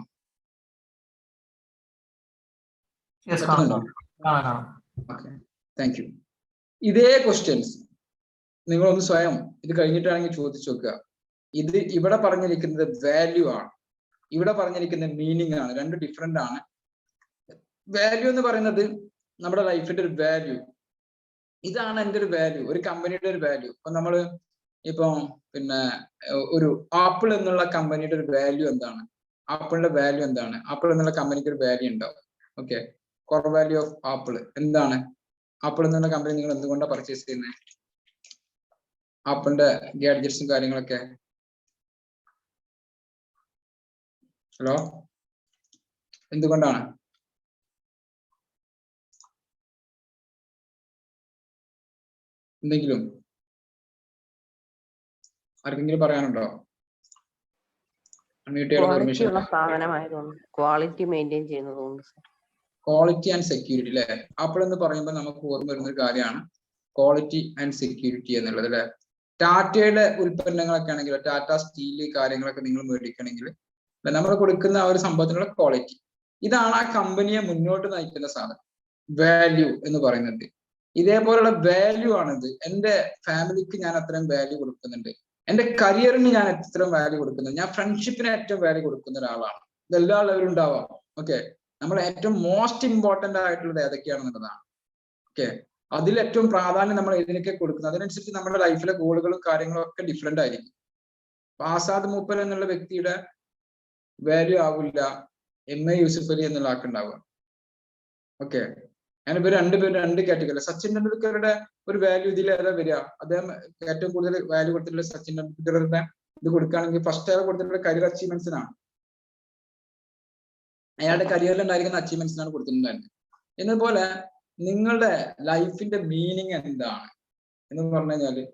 Okay, thank U. ഇതേ ക്വസ്റ്റ്യൻസ് നിങ്ങളൊന്ന് സ്വയം ഇത് കഴിഞ്ഞിട്ടാണെങ്കിൽ ചോദിച്ചു നോക്കുക. ഇത് ഇവിടെ പറഞ്ഞിരിക്കുന്നത് വാല്യൂ ആണ്, ഇവിടെ പറഞ്ഞിരിക്കുന്ന മീനിങ് ആണ്. രണ്ട് ഡിഫറെന്റ് ആണ്. വാല്യൂ എന്ന് പറയുന്നത് നമ്മുടെ ലൈഫിന്റെ ഒരു വാല്യൂ. ഇതാണ് എൻ്റെ ഒരു വാല്യൂ, ഒരു കമ്പനിയുടെ ഒരു വാല്യൂ. ഇപ്പൊ നമ്മള് പിന്നെ ഒരു ആപ്പിൾ എന്നുള്ള കമ്പനിയുടെ ഒരു വാല്യൂ എന്താണ്? ആപ്പിളിന്റെ വാല്യൂ എന്താണ്? ആപ്പിൾ എന്നുള്ള കമ്പനിക്ക് ഒരു വാല്യൂ ഉണ്ടാവും. Okay, core value of apple എന്താണ്? ആപ്പിൾ എന്നുള്ള കമ്പനി നിങ്ങൾ എന്തുകൊണ്ടാണ് പർച്ചേസ് ചെയ്യുന്നത്? ആപ്പിളിന്റെ ഗാഡ്ജറ്റ്സും കാര്യങ്ങളൊക്കെ. ഹലോ, എന്തുകൊണ്ടാണ്? എന്തെങ്കിലും ആർക്കെങ്കിലും പറയാനുണ്ടോ? ക്വാളിറ്റി മെയിൻറ്റെയിൻ ചെയ്യുന്നതുകൊണ്ട്. ക്വാളിറ്റി ആൻഡ് സെക്യൂരിറ്റി അല്ലെ? ആപ്പിൾ എന്ന് പറയുമ്പോൾ നമുക്ക് ഓർമ്മ വരുന്ന ഒരു കാര്യമാണ് ക്വാളിറ്റി ആൻഡ് സെക്യൂരിറ്റി എന്നുള്ളത് അല്ലെ. ടാറ്റയുടെ ഉൽപ്പന്നങ്ങളൊക്കെ ആണെങ്കിൽ, ടാറ്റ സ്റ്റീല് കാര്യങ്ങളൊക്കെ നിങ്ങൾ മേടിക്കണമെങ്കിൽ നമ്മൾ കൊടുക്കുന്ന ആ ഒരു സംഭവത്തിനുള്ള ക്വാളിറ്റി, ഇതാണ് ആ കമ്പനിയെ മുന്നോട്ട് നയിക്കുന്ന സാധനം, വാല്യൂ എന്ന് പറയുന്നത്. ഇതേപോലുള്ള വാല്യൂ ആണിത്. എൻ്റെ ഫാമിലിക്ക് ഞാൻ അത്രയും വാല്യൂ കൊടുക്കുന്നുണ്ട്, എൻ്റെ കരിയറിന് ഞാൻ എത്രയും വാല്യൂ കൊടുക്കുന്നുണ്ട്, ഞാൻ ഫ്രണ്ട്ഷിപ്പിന് ഏറ്റവും വാല്യൂ കൊടുക്കുന്ന ഒരാളാണ്. ഇതെല്ലാ ലെവലും ഉണ്ടാവാം. ഓക്കെ, നമ്മൾ ഏറ്റവും മോസ്റ്റ് ഇമ്പോർട്ടന്റ് ആയിട്ടുള്ളത് ഏതൊക്കെയാണെന്നുള്ളതാണ്. ഓക്കെ, അതിൽ ഏറ്റവും പ്രാധാന്യം നമ്മൾ ഇതിനൊക്കെ കൊടുക്കുന്നത്, അതിനനുസരിച്ച് നമ്മുടെ ലൈഫിലെ ഗോളുകളും കാര്യങ്ങളും ഒക്കെ ഡിഫറെന്റ് ആയിരിക്കും. ആസാദ് മൂപ്പർ എന്നുള്ള വ്യക്തിയുടെ വാല്യൂ ആവില്ല MA യൂസുഫ് അലി എന്നുള്ള ആൾക്കുണ്ടാവുക. ഓക്കെ, ഞാനിപ്പോ രണ്ടുപേരും രണ്ട് കാറ്റഗറി. സച്ചിൻ ടെണ്ടുൽക്കറുടെ ഒരു വാല്യൂ ഇതിൽ ഏതാ വരിക? അദ്ദേഹം ഏറ്റവും കൂടുതൽ വാല്യൂ കൊടുത്തിട്ടുള്ള സച്ചിൻ ടെണ്ടുൽക്കറുടെ ഇത് കൊടുക്കുകയാണെങ്കിൽ ഫസ്റ്റ് അയാൾ കൊടുത്തിട്ടുള്ള കരിയർ അച്ചീവ്മെന്റ്സിനാണ്, അയാളുടെ കരിയറിൽ ഉണ്ടായിരിക്കുന്ന അച്ചീവ്മെന്റ്സിനാണ് കൊടുത്തിട്ടുണ്ടായിരുന്നത്. എന്നതുപോലെ നിങ്ങളുടെ ലൈഫിന്റെ മീനിങ് എന്താണ് എന്ന് പറഞ്ഞു കഴിഞ്ഞാല്,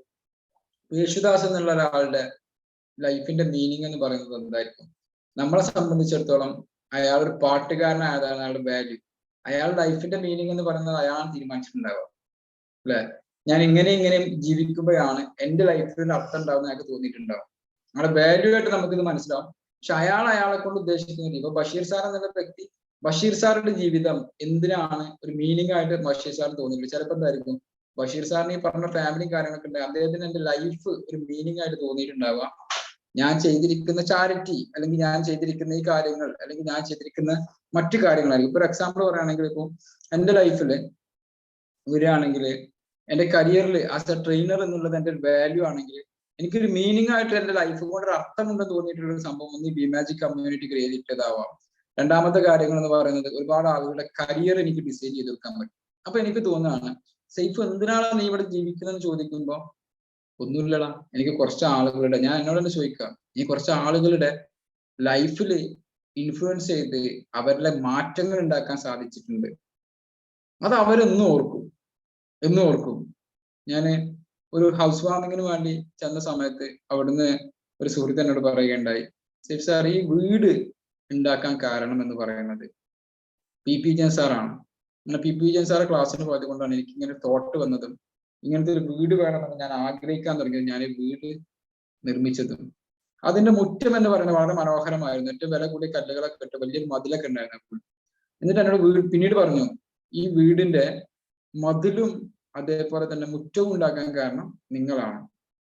യേശുദാസ് എന്നുള്ള ഒരാളുടെ ലൈഫിന്റെ മീനിങ് എന്ന് പറയുന്നത് എന്തായിരിക്കും? നമ്മളെ സംബന്ധിച്ചിടത്തോളം അയാൾ ഒരു പാട്ടുകാരനായതാണ് അയാളുടെ വാല്യൂ. അയാളുടെ ലൈഫിന്റെ മീനിങ് എന്ന് പറയുന്നത് അയാളാണ് തീരുമാനിച്ചിട്ടുണ്ടാവുക അല്ലെ. ഞാൻ ഇങ്ങനെയും ജീവിക്കുമ്പോഴാണ് എൻ്റെ ലൈഫിന് അർത്ഥം ഉണ്ടാവും എന്നൊക്കെ തോന്നിയിട്ടുണ്ടാവും. നമ്മുടെ വാല്യൂ ആയിട്ട് നമുക്കിത് മനസ്സിലാവും. പക്ഷെ അയാളെ കൊണ്ട് ഉദ്ദേശിക്കുന്നില്ല. ഇപ്പൊ ബഷീർ സാർ എന്നുള്ള വ്യക്തി, ബഷീർ സാറിന്റെ ജീവിതം എന്തിനാണ് ഒരു മീനിങ് ആയിട്ട് ബഷീർ സാറിന് തോന്നിയില്ല. ചിലപ്പോൾ എന്തായിരിക്കും, ബഷീർ സാറിന് ഈ പറഞ്ഞ ഫാമിലിയും കാര്യങ്ങളൊക്കെ ഉണ്ട്, അദ്ദേഹത്തിന് എൻ്റെ ലൈഫ് ഒരു മീനിങ് ആയിട്ട് തോന്നിയിട്ടുണ്ടാവുക ഞാൻ ചെയ്തിരിക്കുന്ന ചാരിറ്റി, അല്ലെങ്കിൽ ഞാൻ ചെയ്തിരിക്കുന്ന ഈ കാര്യങ്ങൾ, അല്ലെങ്കിൽ ഞാൻ ചെയ്തിരിക്കുന്ന മറ്റു കാര്യങ്ങളായിരിക്കും. ഇപ്പൊ ഒരു എക്സാമ്പിൾ പറയുകയാണെങ്കിൽ, ഇപ്പൊ എൻ്റെ ലൈഫിൽ വരികയാണെങ്കിൽ, എൻ്റെ കരിയറിൽ ആസ് എ ട്രെയിനർ എന്നുള്ളത് എൻ്റെ ഒരു വാല്യൂ ആണെങ്കിൽ, എനിക്കൊരു മീനിങ് ആയിട്ട് എൻ്റെ ലൈഫ് കൊണ്ട് ഒരു അർത്ഥമുണ്ടെന്ന് തോന്നിയിട്ടുള്ള ഒരു സംഭവം ഒന്ന് ഈ ബി മാജിക് കമ്മ്യൂണിറ്റി ക്രിയേറ്റ് ചെയ്തതാവാം. രണ്ടാമത്തെ കാര്യങ്ങൾ എന്ന് പറയുന്നത്, ഒരുപാട് ആളുകളുടെ കരിയർ എനിക്ക് ഡിസൈൻ ചെയ്ത് വെക്കാൻ പറ്റും. അപ്പൊ എനിക്ക് തോന്നുകയാണ്, സൈഫ് എന്തിനാണ് നീ ഇവിടെ ജീവിക്കുന്നതെന്ന് ചോദിക്കുമ്പോൾ, ഒന്നുമില്ലടാ, എനിക്ക് കുറച്ച് ആളുകളുടെ, ഞാൻ എന്നോട് തന്നെ ചോദിക്കാം, ഈ കുറച്ച് ആളുകളുടെ ലൈഫിൽ ഇൻഫ്ലുവൻസ് ചെയ്ത് അവരിലെ മാറ്റങ്ങൾ ഉണ്ടാക്കാൻ സാധിച്ചിട്ടുണ്ട്. അത് അവരെന്നും ഓർക്കും. ഞാൻ ഒരു ഹൗസ് വാമിങ്ങിന് വേണ്ടി ചെന്ന സമയത്ത് അവിടുന്ന് ഒരു സുഹൃത്ത് എന്നോട് പറയുകയുണ്ടായി, സൈഫ് സാർ, ഈ വീട് ഉണ്ടാക്കാൻ കാരണം എന്ന് പറയുന്നത് PP ജയൻ സാറാണ്. അങ്ങനെ PP ജയൻ സാറെ ക്ലാസ്സിന് പോയത് കൊണ്ടാണ് എനിക്ക് ഇങ്ങനെ തോട്ട് വന്നതും ഇങ്ങനത്തെ ഒരു വീട് വേണമെന്ന് ഞാൻ ആഗ്രഹിക്കാൻ തുടങ്ങിയത്, ഞാൻ ഈ വീട് നിർമ്മിച്ചതും. അതിന്റെ മുറ്റം എന്ന് പറയുന്നത് വളരെ മനോഹരമായിരുന്നു. ഏറ്റവും വില കൂടിയ കല്ലുകളൊക്കെ ഇട്ട് വലിയൊരു മതിലൊക്കെ ഉണ്ടായിരുന്നു. എന്നിട്ട് എന്നോട് പിന്നീട് പറഞ്ഞു, ഈ വീടിന്റെ മതിലും അതേപോലെ തന്നെ മുറ്റവും ഉണ്ടാക്കാൻ കാരണം നിങ്ങളാണ്.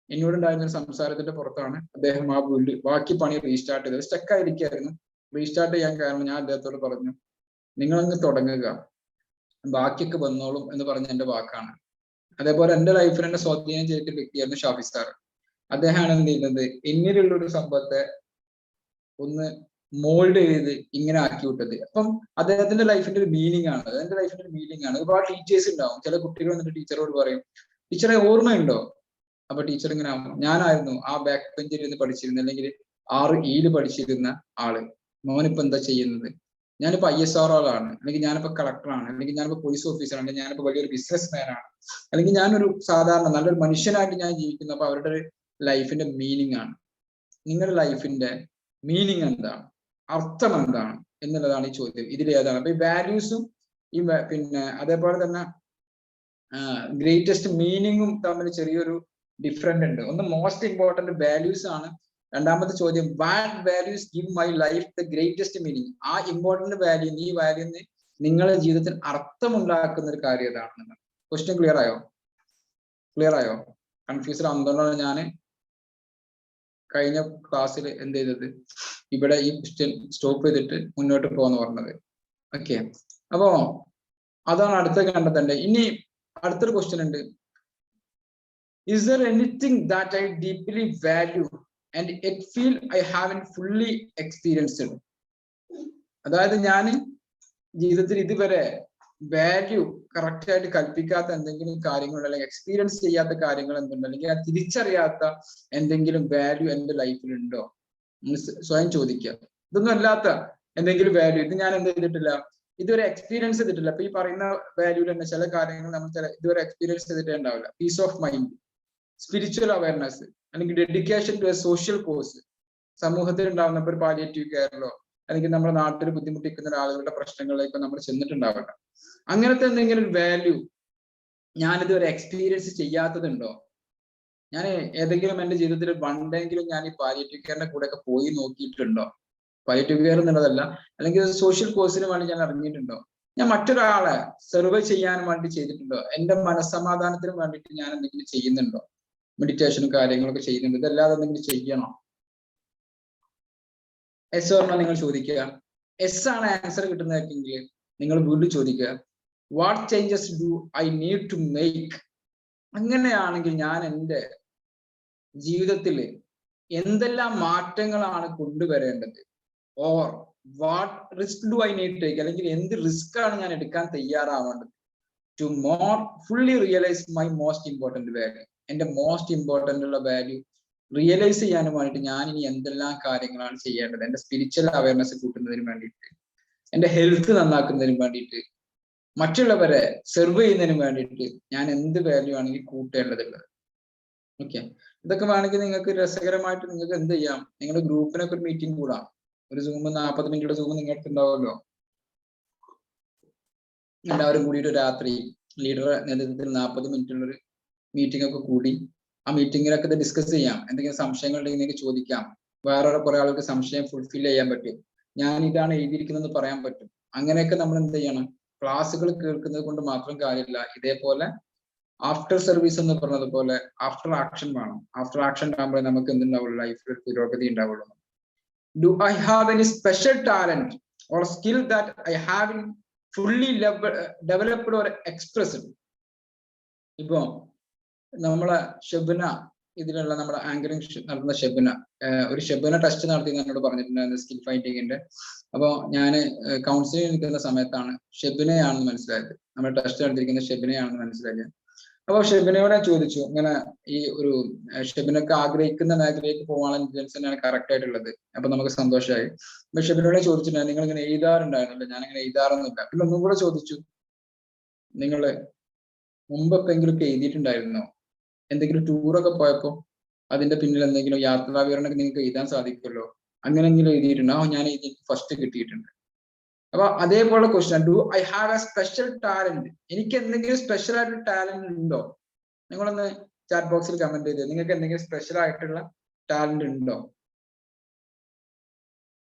എന്നോടുണ്ടായിരുന്ന സംസാരത്തിന്റെ പുറത്താണ് അദ്ദേഹം ആ വീട് ബാക്കി പണി റീസ്റ്റാർട്ട് ചെയ്തത്. സ്റ്റക്കായിരിക്കായിരുന്നു. റീസ്റ്റാർട്ട് ചെയ്യാൻ കാരണം ഞാൻ അദ്ദേഹത്തോട് പറഞ്ഞു, നിങ്ങളങ്ങ് തുടങ്ങുക, ബാക്കിയൊക്കെ വന്നോളും എന്ന് പറഞ്ഞ എൻ്റെ വാക്കാണ്. അതേപോലെ എൻ്റെ ലൈഫിൽ എന്നെ സ്വാധീനം ചെയ്ത വ്യക്തിയായിരുന്നു ഷാഫി സാർ. അദ്ദേഹമാണ് എന്ത് ചെയ്യുന്നത്, എന്നിലുള്ള ഒരു സംഭവത്തെ ഒന്ന് മോൾഡ് ചെയ്ത് ഇങ്ങനെ ആക്കി വിട്ടത്. അപ്പം അദ്ദേഹത്തിന്റെ ലൈഫിന്റെ ഒരു മീനിങ് ആണ്, എന്റെ ലൈഫിന്റെ ഒരു മീനിങ് ആണ്. ഒരുപാട് ടീച്ചേഴ്സ് ഉണ്ടാവും. ചില കുട്ടികൾ വന്നിട്ട് ടീച്ചറോട് പറയും, ടീച്ചറെ ഓർമ്മയുണ്ടോ? അപ്പൊ ടീച്ചർ ഇങ്ങനെ ആവും, ഞാനായിരുന്നു ആ ബാക്ക് ബെഞ്ചിൽ ഇരുന്ന് പഠിച്ചിരുന്നത്, അല്ലെങ്കിൽ 6E പഠിച്ചിരുന്ന ആള്. മോനിപ്പോ എന്താ ചെയ്യുന്നത്? ഞാനിപ്പോ ISR ആണ്, അല്ലെങ്കിൽ ഞാനിപ്പോ കളക്ടറാണ്, അല്ലെങ്കിൽ ഞാനിപ്പോ പോലീസ് ഓഫീസറാണ്, അല്ലെങ്കിൽ ഞാനിപ്പോ വലിയൊരു ബിസിനസ് മാൻ ആണ്, അല്ലെങ്കിൽ ഞാനൊരു സാധാരണ നല്ലൊരു മനുഷ്യനായിട്ട് ഞാൻ ജീവിക്കുന്നു. അപ്പൊ അവരുടെ ഒരു ലൈഫിന്റെ മീനിങ് ആണ്. നിങ്ങളുടെ ലൈഫിന്റെ മീനിങ് എന്താണ്, അർത്ഥം എന്താണ് എന്നുള്ളതാണ് ഈ ചോദ്യം. ഇതിൽ ഏതാണ്? അപ്പൊ ഈ വാല്യൂസും ഈ പിന്നെ അതേപോലെ തന്നെ ഗ്രേറ്റസ്റ്റ് മീനിങ്ങും തമ്മിൽ ചെറിയൊരു ഡിഫറൻറ് ഉണ്ട്. ഒന്ന് മോസ്റ്റ് ഇമ്പോർട്ടന്റ് വാല്യൂസ് ആണ്. രണ്ടാമത്തെ ചോദ്യം, what values give my life the greatest meaning. ആ ഇമ്പോർട്ടന്റ് വാല്യൂ, ഈ വാല്യൂന്ന് നിങ്ങളുടെ ജീവിതത്തിൽ അർത്ഥമുണ്ടാക്കുന്ന ഒരു കാര്യം ഏതാണെന്ന്. ക്വസ്റ്റ്യൻ ക്ലിയർ ആയോ? കൺഫ്യൂസ്ഡ് ആവുന്നതുകൊണ്ടാണ് ഞാൻ കഴിഞ്ഞ ക്ലാസ്സിൽ എന്ത് ചെയ്തത്, ഇവിടെ ഈ ക്വസ്റ്റ്യൻ സ്റ്റോപ്പ് ചെയ്തിട്ട് മുന്നോട്ട് പോകാന്ന് പറഞ്ഞത്. ഓക്കെ, അപ്പോ അതാണ് അടുത്ത കണ്ടെത്തേണ്ടത്. ഇനി അടുത്തൊരു ക്വസ്റ്റ്യൻ ഉണ്ട്. Is there anything that I deeply value and yet feel I haven't fully experienced? അതായത് ഞാൻ ജീവിതത്തിൽ ഇതുവരെ വാല്യൂ കറക്റ്റ് ആയിട്ട് കൽപ്പിക്കാത്ത എന്തെങ്കിലും കാര്യങ്ങൾ, അല്ലെങ്കിൽ എക്സ്പീരിയൻസ് ചെയ്യാത്ത കാര്യങ്ങൾ എന്തുണ്ട്, അല്ലെങ്കിൽ ഞാൻ തിരിച്ചറിയാത്ത എന്തെങ്കിലും വാല്യൂ എന്റെ ലൈഫിൽ ഉണ്ടോ? സ്വയം ചോദിക്കുക. ഇതൊന്നും അല്ലാത്ത എന്തെങ്കിലും വാല്യൂ, ഇത് ഞാൻ എന്ത് ചെയ്തിട്ടില്ല, ഇതുവരെ എക്സ്പീരിയൻസ് ചെയ്തിട്ടില്ല. അപ്പൊ ഈ പറയുന്ന വാല്യൂല് തന്നെ ചില കാര്യങ്ങൾ നമ്മൾ ഇതുവരെ എക്സ്പീരിയൻസ് ചെയ്തിട്ടേ ഉണ്ടാവില്ല. Peace of mind, spiritual awareness, അല്ലെങ്കിൽ dedication to a social cause, സമൂഹത്തിൽ ഉണ്ടാവുന്ന ഒരു പാലിയേറ്റീവ് കെയറിലോ അല്ലെങ്കിൽ നമ്മുടെ നാട്ടിൽ ബുദ്ധിമുട്ടിക്കുന്ന ആളുകളുടെ പ്രശ്നങ്ങളിലേക്കോ നമ്മൾ ചെന്നിട്ടുണ്ടാവില്ല. അങ്ങനത്തെ എന്തെങ്കിലും ഒരു വാല്യൂ ഞാൻ ഇതുവരെ എക്സ്പീരിയൻസ് ചെയ്യാത്തതുണ്ടോ? ഞാൻ ഏതെങ്കിലും എന്റെ ജീവിതത്തിൽ പണ്ടെങ്കിലും ഞാൻ ഈ പാലിയേറ്റീവ് കെയറിന്റെ കൂടെ ഒക്കെ പോയി നോക്കിയിട്ടുണ്ടോ? പാലിയേറ്റീവ് കെയർ എന്നുള്ളതല്ല, അല്ലെങ്കിൽ സോഷ്യൽ കോഴ്സിന് വേണ്ടി ഞാൻ ഇറങ്ങിയിട്ടുണ്ടോ? ഞാൻ മറ്റൊരാളെ സെർവ് ചെയ്യാൻ വേണ്ടി ചെയ്തിട്ടുണ്ടോ? എന്റെ മനസ്സമാധാനത്തിന് വേണ്ടിയിട്ട് ഞാൻ എന്തെങ്കിലും ചെയ്യുന്നുണ്ടോ? മെഡിറ്റേഷനും കാര്യങ്ങളൊക്കെ ചെയ്യുന്നുണ്ട്. ഇതല്ലാതെ എന്തെങ്കിലും ചെയ്യണോ? എസ് ഓർണോ നിങ്ങൾ ചോദിക്കുക. എസ് ആണ് ആൻസർ കിട്ടുന്നതെങ്കിൽ നിങ്ങൾ വീണ്ടും ചോദിക്കുക, what changes do I need to make? അങ്ങനെയാണെങ്കിൽ ഞാൻ എൻ്റെ ജീവിതത്തിൽ എന്തെല്ലാം മാറ്റങ്ങളാണ് കൊണ്ടുവരേണ്ടത്? Or what risk do I need take? അല്ലെങ്കിൽ എന്ത് റിസ്ക് ആണ് ഞാൻ എടുക്കാൻ തയ്യാറാവേണ്ടത്? To more fully realise my most important value. എൻ്റെ മോസ്റ്റ് ഇമ്പോർട്ടൻ്റ് ഉള്ള വാല്യൂ റിയലൈസ് ചെയ്യാനും വേണ്ടിയിട്ട് ഞാൻ ഇനി എന്തെല്ലാം കാര്യങ്ങളാണ് ചെയ്യേണ്ടത്? എൻ്റെ സ്പിരിച്വൽ അവയർനെസ് കൂട്ടുന്നതിന് വേണ്ടിയിട്ട്, എൻ്റെ ഹെൽത്ത് നന്നാക്കുന്നതിന് വേണ്ടിയിട്ട്, മറ്റുള്ളവരെ സെർവ് ചെയ്യുന്നതിന് വേണ്ടിയിട്ട് ഞാൻ എന്ത് വാല്യൂ ആണെങ്കിൽ കൂട്ടേണ്ടതുള്ളത്? ഓക്കെ, ഇതൊക്കെ വേണമെങ്കിൽ നിങ്ങൾക്ക് രസകരമായിട്ട് നിങ്ങൾക്ക് എന്ത് ചെയ്യാം, നിങ്ങളുടെ ഗ്രൂപ്പിനൊക്കെ ഒരു മീറ്റിംഗ് കൂടാം. ഒരു സൂം 40 മിനിറ്റുള്ള സൂം നിങ്ങൾക്ക് ഉണ്ടാവുമല്ലോ. എല്ലാവരും കൂടിയിട്ട് രാത്രി ലീഡറുടെ നേതൃത്വത്തിൽ 40 മിനിറ്റുള്ളൊരു മീറ്റിംഗ് ഒക്കെ കൂടി ആ മീറ്റിങ്ങിലൊക്കെ ഇത് ഡിസ്കസ് ചെയ്യാം. എന്തെങ്കിലും സംശയങ്ങൾ ഉണ്ടെങ്കിൽ നിങ്ങൾക്ക് ചോദിക്കാം. വേറെ കുറെ ആൾക്ക് സംശയം ഫുൾഫിൽ ചെയ്യാൻ പറ്റും. ഞാൻ ഇതാണ് എഴുതിയിരിക്കുന്നതെന്ന് പറയാൻ പറ്റും. അങ്ങനെയൊക്കെ നമ്മൾ എന്ത് ചെയ്യണം? ക്ലാസ്സുകൾ കേൾക്കുന്നത് കൊണ്ട് മാത്രം കാര്യമില്ല. ഇതേപോലെ ആഫ്റ്റർ സർവീസ് എന്ന് പറഞ്ഞതുപോലെ ആഫ്റ്റർ ആക്ഷൻ വേണം. ആഫ്റ്റർ ആക്ഷൻ ആകുമ്പോഴേ നമുക്ക് എന്തുണ്ടാവുള്ളൂ, ലൈഫിൽ പുരോഗതി ഉണ്ടാവുള്ളൂ. Do I have any special talent or skill that I have fully developed or expressed? ഇപ്പോ നമ്മളെ ഷെബിന, ഇതിലുള്ള നമ്മുടെ ആങ്കറിംഗ് നടത്തുന്ന ഷെബിന, ഒരു ഷെബിന ടെസ്റ്റ് നടത്തി എന്നോട് പറഞ്ഞിട്ടുണ്ടായിരുന്നു സ്കിൽ ഫൈൻഡിങ്ങിന്റെ. അപ്പോൾ ഞാൻ കൗൺസിലിംഗ് നിൽക്കുന്ന സമയത്താണ് ഷെബിനയാണെന്ന് മനസ്സിലായത്. നമ്മൾ ടെസ്റ്റ് നടത്തിയിരിക്കുന്ന ഷെബിനയാണെന്ന് മനസ്സിലായത്. അപ്പോൾ ഷെബിനയോട് ചോദിച്ചു, ഇങ്ങനെ ഈ ഒരു ഷെബിനൊക്കെ ആഗ്രഹിക്കുന്ന മേഖലയിലേക്ക് പോകാനുള്ള ഇന്റലിജൻസ് തന്നെയാണ് കറക്റ്റ് ആയിട്ടുള്ളത്. അപ്പൊ നമുക്ക് സന്തോഷമായി. അപ്പൊ ഷെബിനോടെ ചോദിച്ചിട്ടുണ്ടായിരുന്നു, നിങ്ങൾ ഇങ്ങനെ എഴുതാറുണ്ടായിരുന്നല്ലോ? ഞാനിങ്ങനെ എഴുതാറൊന്നുമില്ല. പിന്നെ ഒന്നും കൂടെ ചോദിച്ചു, നിങ്ങൾ മുമ്പെപ്പെങ്കിലൊക്കെ എഴുതിയിട്ടുണ്ടായിരുന്നോ? എന്തെങ്കിലും ടൂറൊക്കെ പോയപ്പോ അതിന്റെ പിന്നിൽ എന്തെങ്കിലും യാത്രാ വിവരണമൊക്കെ നിങ്ങൾക്ക് എഴുതാൻ സാധിക്കുമല്ലോ, അങ്ങനെയെങ്കിലും എഴുതിയിട്ടുണ്ടോ? ഞാൻ എഴുതി, ഫസ്റ്റ് കിട്ടിയിട്ടുണ്ട്. അപ്പൊ അതേപോലെ question, do I have A special talent? എനിക്ക് എന്തെങ്കിലും സ്പെഷ്യൽ ആയിട്ടുള്ള ടാലന്റ് ഉണ്ടോ? നിങ്ങളൊന്ന് ചാറ്റ് ബോക്സിൽ കമന്റ് ചെയ്ത്, നിങ്ങൾക്ക് എന്തെങ്കിലും സ്പെഷ്യൽ ആയിട്ടുള്ള ടാലന്റ് ഉണ്ടോ?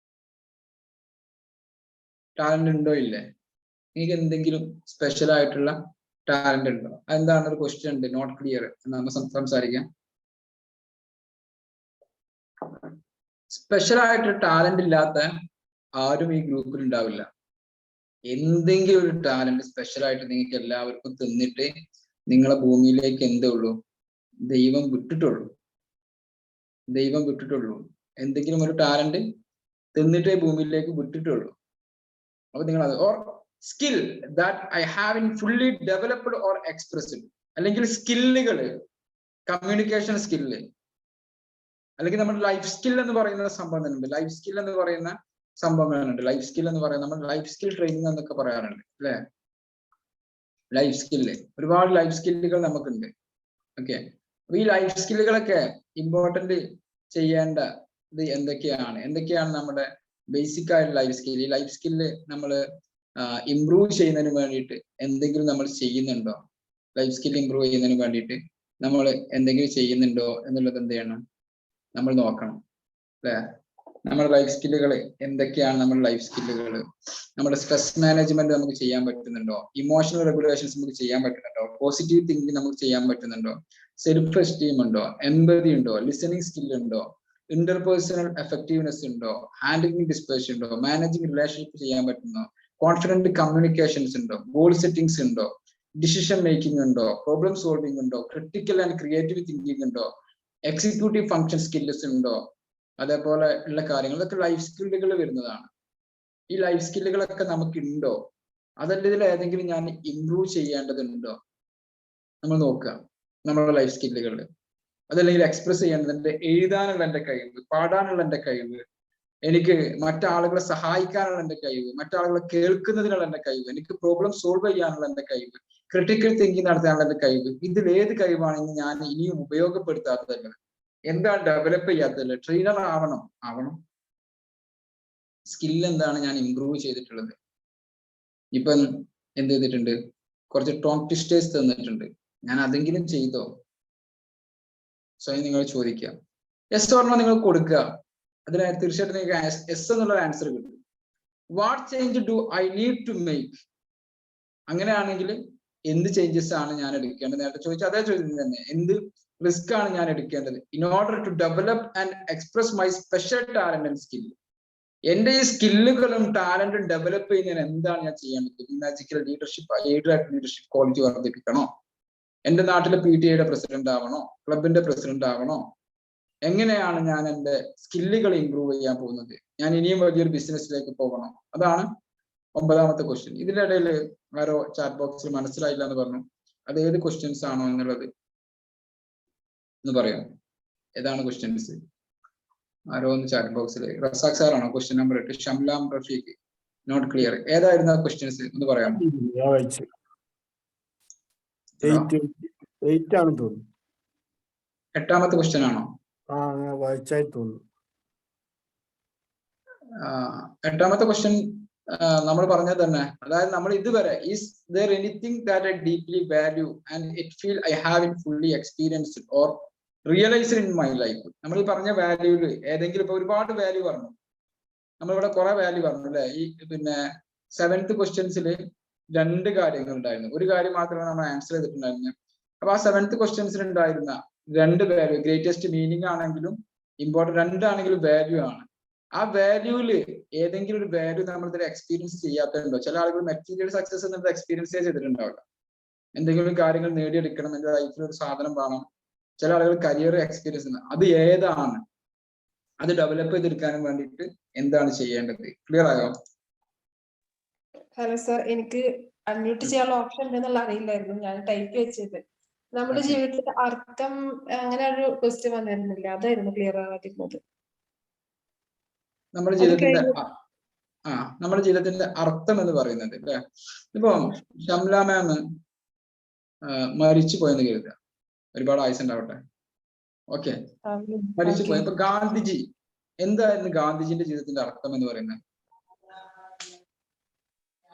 ടാലന്റ് ഉണ്ടോ ഇല്ലേ? നിങ്ങൾക്ക് എന്തെങ്കിലും സ്പെഷ്യൽ ആയിട്ടുള്ള ടാലന്റ് ഉണ്ടോ? അതെന്താണ് ഒരു ക്വസ്റ്റ്യൻ ഉണ്ട്, നോട്ട് ക്ലിയർ, നമ്മൾ സംസാരിക്കാം. സ്പെഷ്യൽ ആയിട്ട് ടാലന്റ് ഇല്ലാത്ത ആരും ഈ ഗ്രൂപ്പിൽ ഉണ്ടാവില്ല. എന്തെങ്കിലും ഒരു ടാലന്റ് സ്പെഷ്യൽ ആയിട്ട് നിങ്ങൾക്ക് എല്ലാവർക്കും തന്നിട്ട് നിങ്ങളെ ഭൂമിയിലേക്ക് എന്തേ ഉള്ളൂ, ദൈവം വിട്ടിട്ടുള്ളൂ. ദൈവം വിട്ടിട്ടുള്ളൂ. എന്തെങ്കിലും ഒരു ടാലന്റ് തന്നിട്ടേ ഭൂമിയിലേക്ക് വിട്ടിട്ടുള്ളൂ. അപ്പൊ നിങ്ങൾ അത്, or skill that I have in fully developed or expressed, അല്ലെങ്കിൽ സ്കില്ലുകൾ, കമ്മ്യൂണിക്കേഷൻ സ്കില്ല്, അല്ലെങ്കിൽ നമ്മുടെ ലൈഫ് സ്കിൽ എന്ന് പറയുന്ന സംഭവം തന്നെ ഉണ്ട്. ലൈഫ് സ്കിൽ എന്ന് പറയുന്ന സംഭവങ്ങളുണ്ട്. ലൈഫ് സ്കിൽ എന്ന് പറയുന്നത് നമ്മൾ ലൈഫ് സ്കിൽ ട്രെയിനിങ് എന്നൊക്കെ പറയാറുണ്ട് അല്ലെ? ലൈഫ് സ്കില്ല്, ഒരുപാട് ലൈഫ് സ്കില്ലുകൾ നമുക്കുണ്ട്. ഓക്കെ, അപ്പൊ ഈ ലൈഫ് സ്കില്ലുകളൊക്കെ ഇമ്പോർട്ടന്റ് ചെയ്യേണ്ട ഇത് എന്തൊക്കെയാണ് നമ്മുടെ ബേസിക് ആയിട്ട് ലൈഫ് സ്കിൽ. ഈ ലൈഫ് സ്കില്ല് നമ്മൾ ഇംപ്രൂവ് ചെയ്യുന്നതിന് വേണ്ടിയിട്ട് എന്തെങ്കിലും നമ്മൾ ചെയ്യുന്നുണ്ടോ? ലൈഫ് സ്കിൽ ഇംപ്രൂവ് ചെയ്യുന്നതിന് വേണ്ടിയിട്ട് നമ്മൾ എന്തെങ്കിലും ചെയ്യുന്നുണ്ടോ എന്നുള്ളത് എന്ത് ചെയ്യണം, നമ്മൾ നോക്കണം അല്ലെ? നമ്മുടെ ലൈഫ് സ്കില്ലുകൾ എന്തൊക്കെയാണ്? നമ്മുടെ ലൈഫ് സ്കില്ലുകൾ, നമ്മുടെ സ്ട്രെസ് മാനേജ്മെന്റ് നമുക്ക് ചെയ്യാൻ പറ്റുന്നുണ്ടോ? ഇമോഷണൽ റെഗുലേഷൻസ് നമുക്ക് ചെയ്യാൻ പറ്റുന്നുണ്ടോ? പോസിറ്റീവ് തിങ്കിങ് നമുക്ക് ചെയ്യാൻ പറ്റുന്നുണ്ടോ? സെൽഫ് എസ്റ്റീം ഉണ്ടോ? എംപതി ഉണ്ടോ? ലിസണിങ് സ്കിൽ ഉണ്ടോ? ഇന്റർപേഴ്സണൽ എഫക്റ്റീവ്നെസ് ഉണ്ടോ, ഹാൻഡ്ലിംഗ് ഡിസ്പേഴ്സ് ഉണ്ടോ, മാനേജിങ് റിലേഷൻഷിപ്പ് ചെയ്യാൻ പറ്റുന്നോ, കോൺഫിഡന്റ് കമ്മ്യൂണിക്കേഷൻസ് ഉണ്ടോ, ഗോൾ സെറ്റിംഗ്സ് ഉണ്ടോ, ഡിസിഷൻ മേക്കിംഗ് ഉണ്ടോ, പ്രോബ്ലം സോൾവിംഗ് ഉണ്ടോ, ക്രിട്ടിക്കൽ ആൻഡ് ക്രിയേറ്റീവ് തിങ്കിങ് ഉണ്ടോ, എക്സിക്യൂട്ടീവ് ഫങ്ഷൻ സ്കിൽസ് ഉണ്ടോ, അതേപോലെ ഉള്ള കാര്യങ്ങൾ. ഇതൊക്കെ ലൈഫ് സ്കില്ലുകൾ വരുന്നതാണ്. ഈ ലൈഫ് സ്കില്ലുകളൊക്കെ നമുക്ക് ഉണ്ടോ, അതല്ല ഇതിൽ ഏതെങ്കിലും ഞാൻ ഇംപ്രൂവ് ചെയ്യേണ്ടതുണ്ടോ നമ്മൾ നോക്കുക നമ്മുടെ ലൈഫ് സ്കില്ലുകളിൽ. അതല്ലെങ്കിൽ എക്സ്പ്രസ് ചെയ്യേണ്ടതുണ്ട്, എഴുതാനുള്ള എൻ്റെ കഴിവ്, പാടാനുള്ള എൻ്റെ കഴിവ്, എനിക്ക് മറ്റാളുകളെ സഹായിക്കാനുള്ള എൻ്റെ കഴിവ്, മറ്റാളുകളെ കേൾക്കുന്നതിനുള്ള എൻ്റെ കഴിവ്, എനിക്ക് പ്രോബ്ലം സോൾവ് ചെയ്യാനുള്ള എൻ്റെ കഴിവ്, ക്രിട്ടിക്കൽ തിങ്കിങ് നടത്താനുള്ള എൻ്റെ കഴിവ്. ഇതിൽ ഏത് കഴിവാണെങ്കിൽ ഞാൻ ഇനിയും ഉപയോഗപ്പെടുത്താത്തതല്ല, എന്താണ് ഡെവലപ്പ് ചെയ്യാത്തതല്ല, ട്രെയിനർ ആവണം. സ്കിൽ എന്താണ് ഞാൻ ഇംപ്രൂവ് ചെയ്തിട്ടുള്ളത്. ഇപ്പം എന്ത് ചെയ്തിട്ടുണ്ട്, കുറച്ച് ടോങ് ട്വിസ്റ്റേഴ്സ് തന്നിട്ടുണ്ട്, ഞാൻ അതെങ്കിലും ചെയ്തോ? സ്വയം നിങ്ങൾ ചോദിക്കുക. യെസ് ഓർ നോ നിങ്ങൾ കൊടുക്കുക. അതിന് തീർച്ചയായിട്ടും നിങ്ങൾക്ക് യെസ് എന്നുള്ള ആൻസർ കിട്ടും. What change do I need to make? അങ്ങനെയാണെങ്കിൽ എന്ത് ചേഞ്ചസ് ആണ് ഞാൻ എടുക്കേണ്ടത്? നേരത്തെ ചോദിച്ചാൽ അതേ ചോദ്യം തന്നെ, എന്ത് റിസ്ക് ആണ് ഞാൻ എടുക്കേണ്ടത് in order to develop and express my special talent and skill? എന്റെ ഈ സ്കില്ലുകളും ടാലന്റും ഡെവലപ്പ് ചെയ്യുന്നതിന് എന്താണ് ഞാൻ ചെയ്യേണ്ടത്? Magical leadership, aided leadership quality വർദ്ധിപ്പിക്കണോ? എന്റെ നാട്ടിലെ PTA പ്രസിഡന്റ് ആവണോ? ക്ലബിന്റെ പ്രസിഡന്റ് ആവണോ? എങ്ങനെയാണ് ഞാൻ എൻ്റെ സ്കില്ലുകൾ ഇംപ്രൂവ് ചെയ്യാൻ പോകുന്നത്? ഞാൻ ഇനിയും വലിയൊരു ബിസിനസ്സിലേക്ക് പോകണോ? അതാണ് 9ാമത്തെ ക്വസ്റ്റ്യൻ. ഇതിന്റെ ഇടയിൽ ആരോ ചാറ്റ് ബോക്സിൽ മനസ്സിലായില്ല എന്ന് പറഞ്ഞു. അത് ഏത് ക്വസ്റ്റ്യൻസ് ആണോ എന്നുള്ളത് ഒന്ന് പറയാം. ഏതാണ് ക്വസ്റ്റ്യൻസ്? ആരോ ഒന്ന് ചാറ്റ് ബോക്സിൽ. റസാഖ് സാറാണോ ക്വസ്റ്റ്യൻ നമ്പർ 8? ഷംലാം റഫീഖ് നോട്ട് ക്ലിയർ. ഏതായിരുന്നു ആ ക്വസ്റ്റ്യൻസ് ഒന്ന് പറയാം. 8ാമത്തെ ക്വസ്റ്റ്യൻ ആണോ? 8ാമത്തെ ക്വസ്റ്റ്യൻ നമ്മൾ പറഞ്ഞത് തന്നെ. അതായത് നമ്മൾ ഇതുവരെ is there anything that I deeply value and it feel I have in fully experienced or realised in my life? നമ്മൾ ഈ പറഞ്ഞ വാല്യൂല് ഏതെങ്കിലും ഇപ്പൊ ഒരുപാട് വാല്യൂ പറഞ്ഞു, നമ്മളിവിടെ കുറെ വാല്യൂ പറഞ്ഞു അല്ലെ? ഈ പിന്നെ 7th ക്വസ്റ്റ്യൻസിൽ 2 കാര്യങ്ങൾ ഉണ്ടായിരുന്നു, ഒരു കാര്യം മാത്രമേ നമ്മൾ ആൻസർ ചെയ്തിട്ടുണ്ടായിരുന്നു. അപ്പൊ ആ 7th ക്വസ്റ്റ്യൻസിൽ ഉണ്ടായിരുന്ന 2 വാല്യൂ, ഗ്രേറ്റസ്റ്റ് മീനിങ് ആണെങ്കിലും ഇമ്പോർട്ടൻറ്റ് 2 ആണെങ്കിലും വാല്യൂ ആണ്. ആ വാല്യൂല് ഏതെങ്കിലും ഒരു വാല്യൂ നമ്മൾ ഇതിൽ എക്സ്പീരിയൻസ് ചെയ്യാത്തുണ്ടോ? ചില ആളുകൾ മെറ്റീരിയൽ സക്സസ് എന്നത് എക്സ്പീരിയൻസ് ചെയ്തിട്ടുണ്ടാവില്ല. എന്തെങ്കിലും കാര്യങ്ങൾ നേടിയെടുക്കണം, എന്റെ ലൈഫിൽ ഒരു സാധനം വേണം. ചില ആളുകൾ കരിയർ എക്സ്പീരിയൻസ്, അത് ഏതാണ്? അത് ഡെവലപ്പ് ചെയ്തെടുക്കാനും വേണ്ടിയിട്ട് എന്താണ് ചെയ്യേണ്ടത്? ക്ലിയർ ആയോ? ഹലോ സർ, എനിക്ക് അൺമ്യൂട്ട് ചെയ്യാനുള്ള ഓപ്ഷൻ ഉണ്ടെന്നുള്ള അറിയില്ലായിരുന്നു, ഞാൻ ടൈപ്പ് വെച്ചത്. നമ്മുടെ ജീവിതത്തിന്റെ അർത്ഥം അങ്ങനെ ഒരു ക്വസ്റ്റ്യൻ വന്നിരുന്നില്ല, അതായിരുന്നു ക്ലിയർ ആവാതിരുന്നത്. നമ്മുടെ ജീവിതത്തിന്റെ അർത്ഥം എന്ന് പറയുന്നത് അല്ലെ? ഇപ്പൊ ഷംല മാം മരിച്ചു പോയെന്ന് കരുതുക, ഒരുപാട് ആയുസ് ഉണ്ടാവട്ടെ. ഓക്കെ, മരിച്ചു പോയി. ഇപ്പൊ ഗാന്ധിജി, എന്തായിരുന്നു ഗാന്ധിജിന്റെ ജീവിതത്തിന്റെ അർത്ഥം എന്ന് പറയുന്നത്?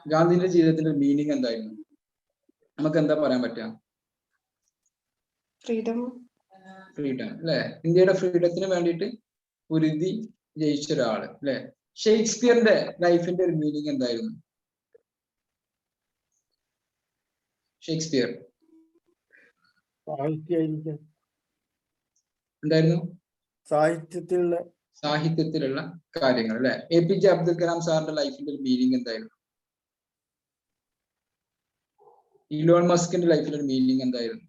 ഗാന്ധിജിന്റെ ജീവിതത്തിന്റെ മീനിങ് എന്തായിരുന്നു? നമുക്ക് എന്താ പറയാൻ പറ്റുക? ഫ്രീഡം അല്ലെ? ഇന്ത്യയുടെ ഫ്രീഡത്തിന് വേണ്ടിയിട്ട് പൊരുതി ജയിച്ച ഒരാള് അല്ലെ? ഷേക്സ്പിയറിന്റെ ലൈഫിന്റെ ഒരു മീനിങ് എന്തായിരുന്നു? ഷേക്സ്പിയർ എന്തായിരുന്നു? സാഹിത്യത്തിലുള്ള കാര്യങ്ങൾ അല്ലെ? APJ അബ്ദുൽ കലാം സാറിന്റെ ലൈഫിന്റെ ഒരു മീനിങ് എന്തായിരുന്നു? ഇലോൺ മസ്കിന്റെ ലൈഫിന്റെ ഒരു മീനിങ് എന്തായിരുന്നു?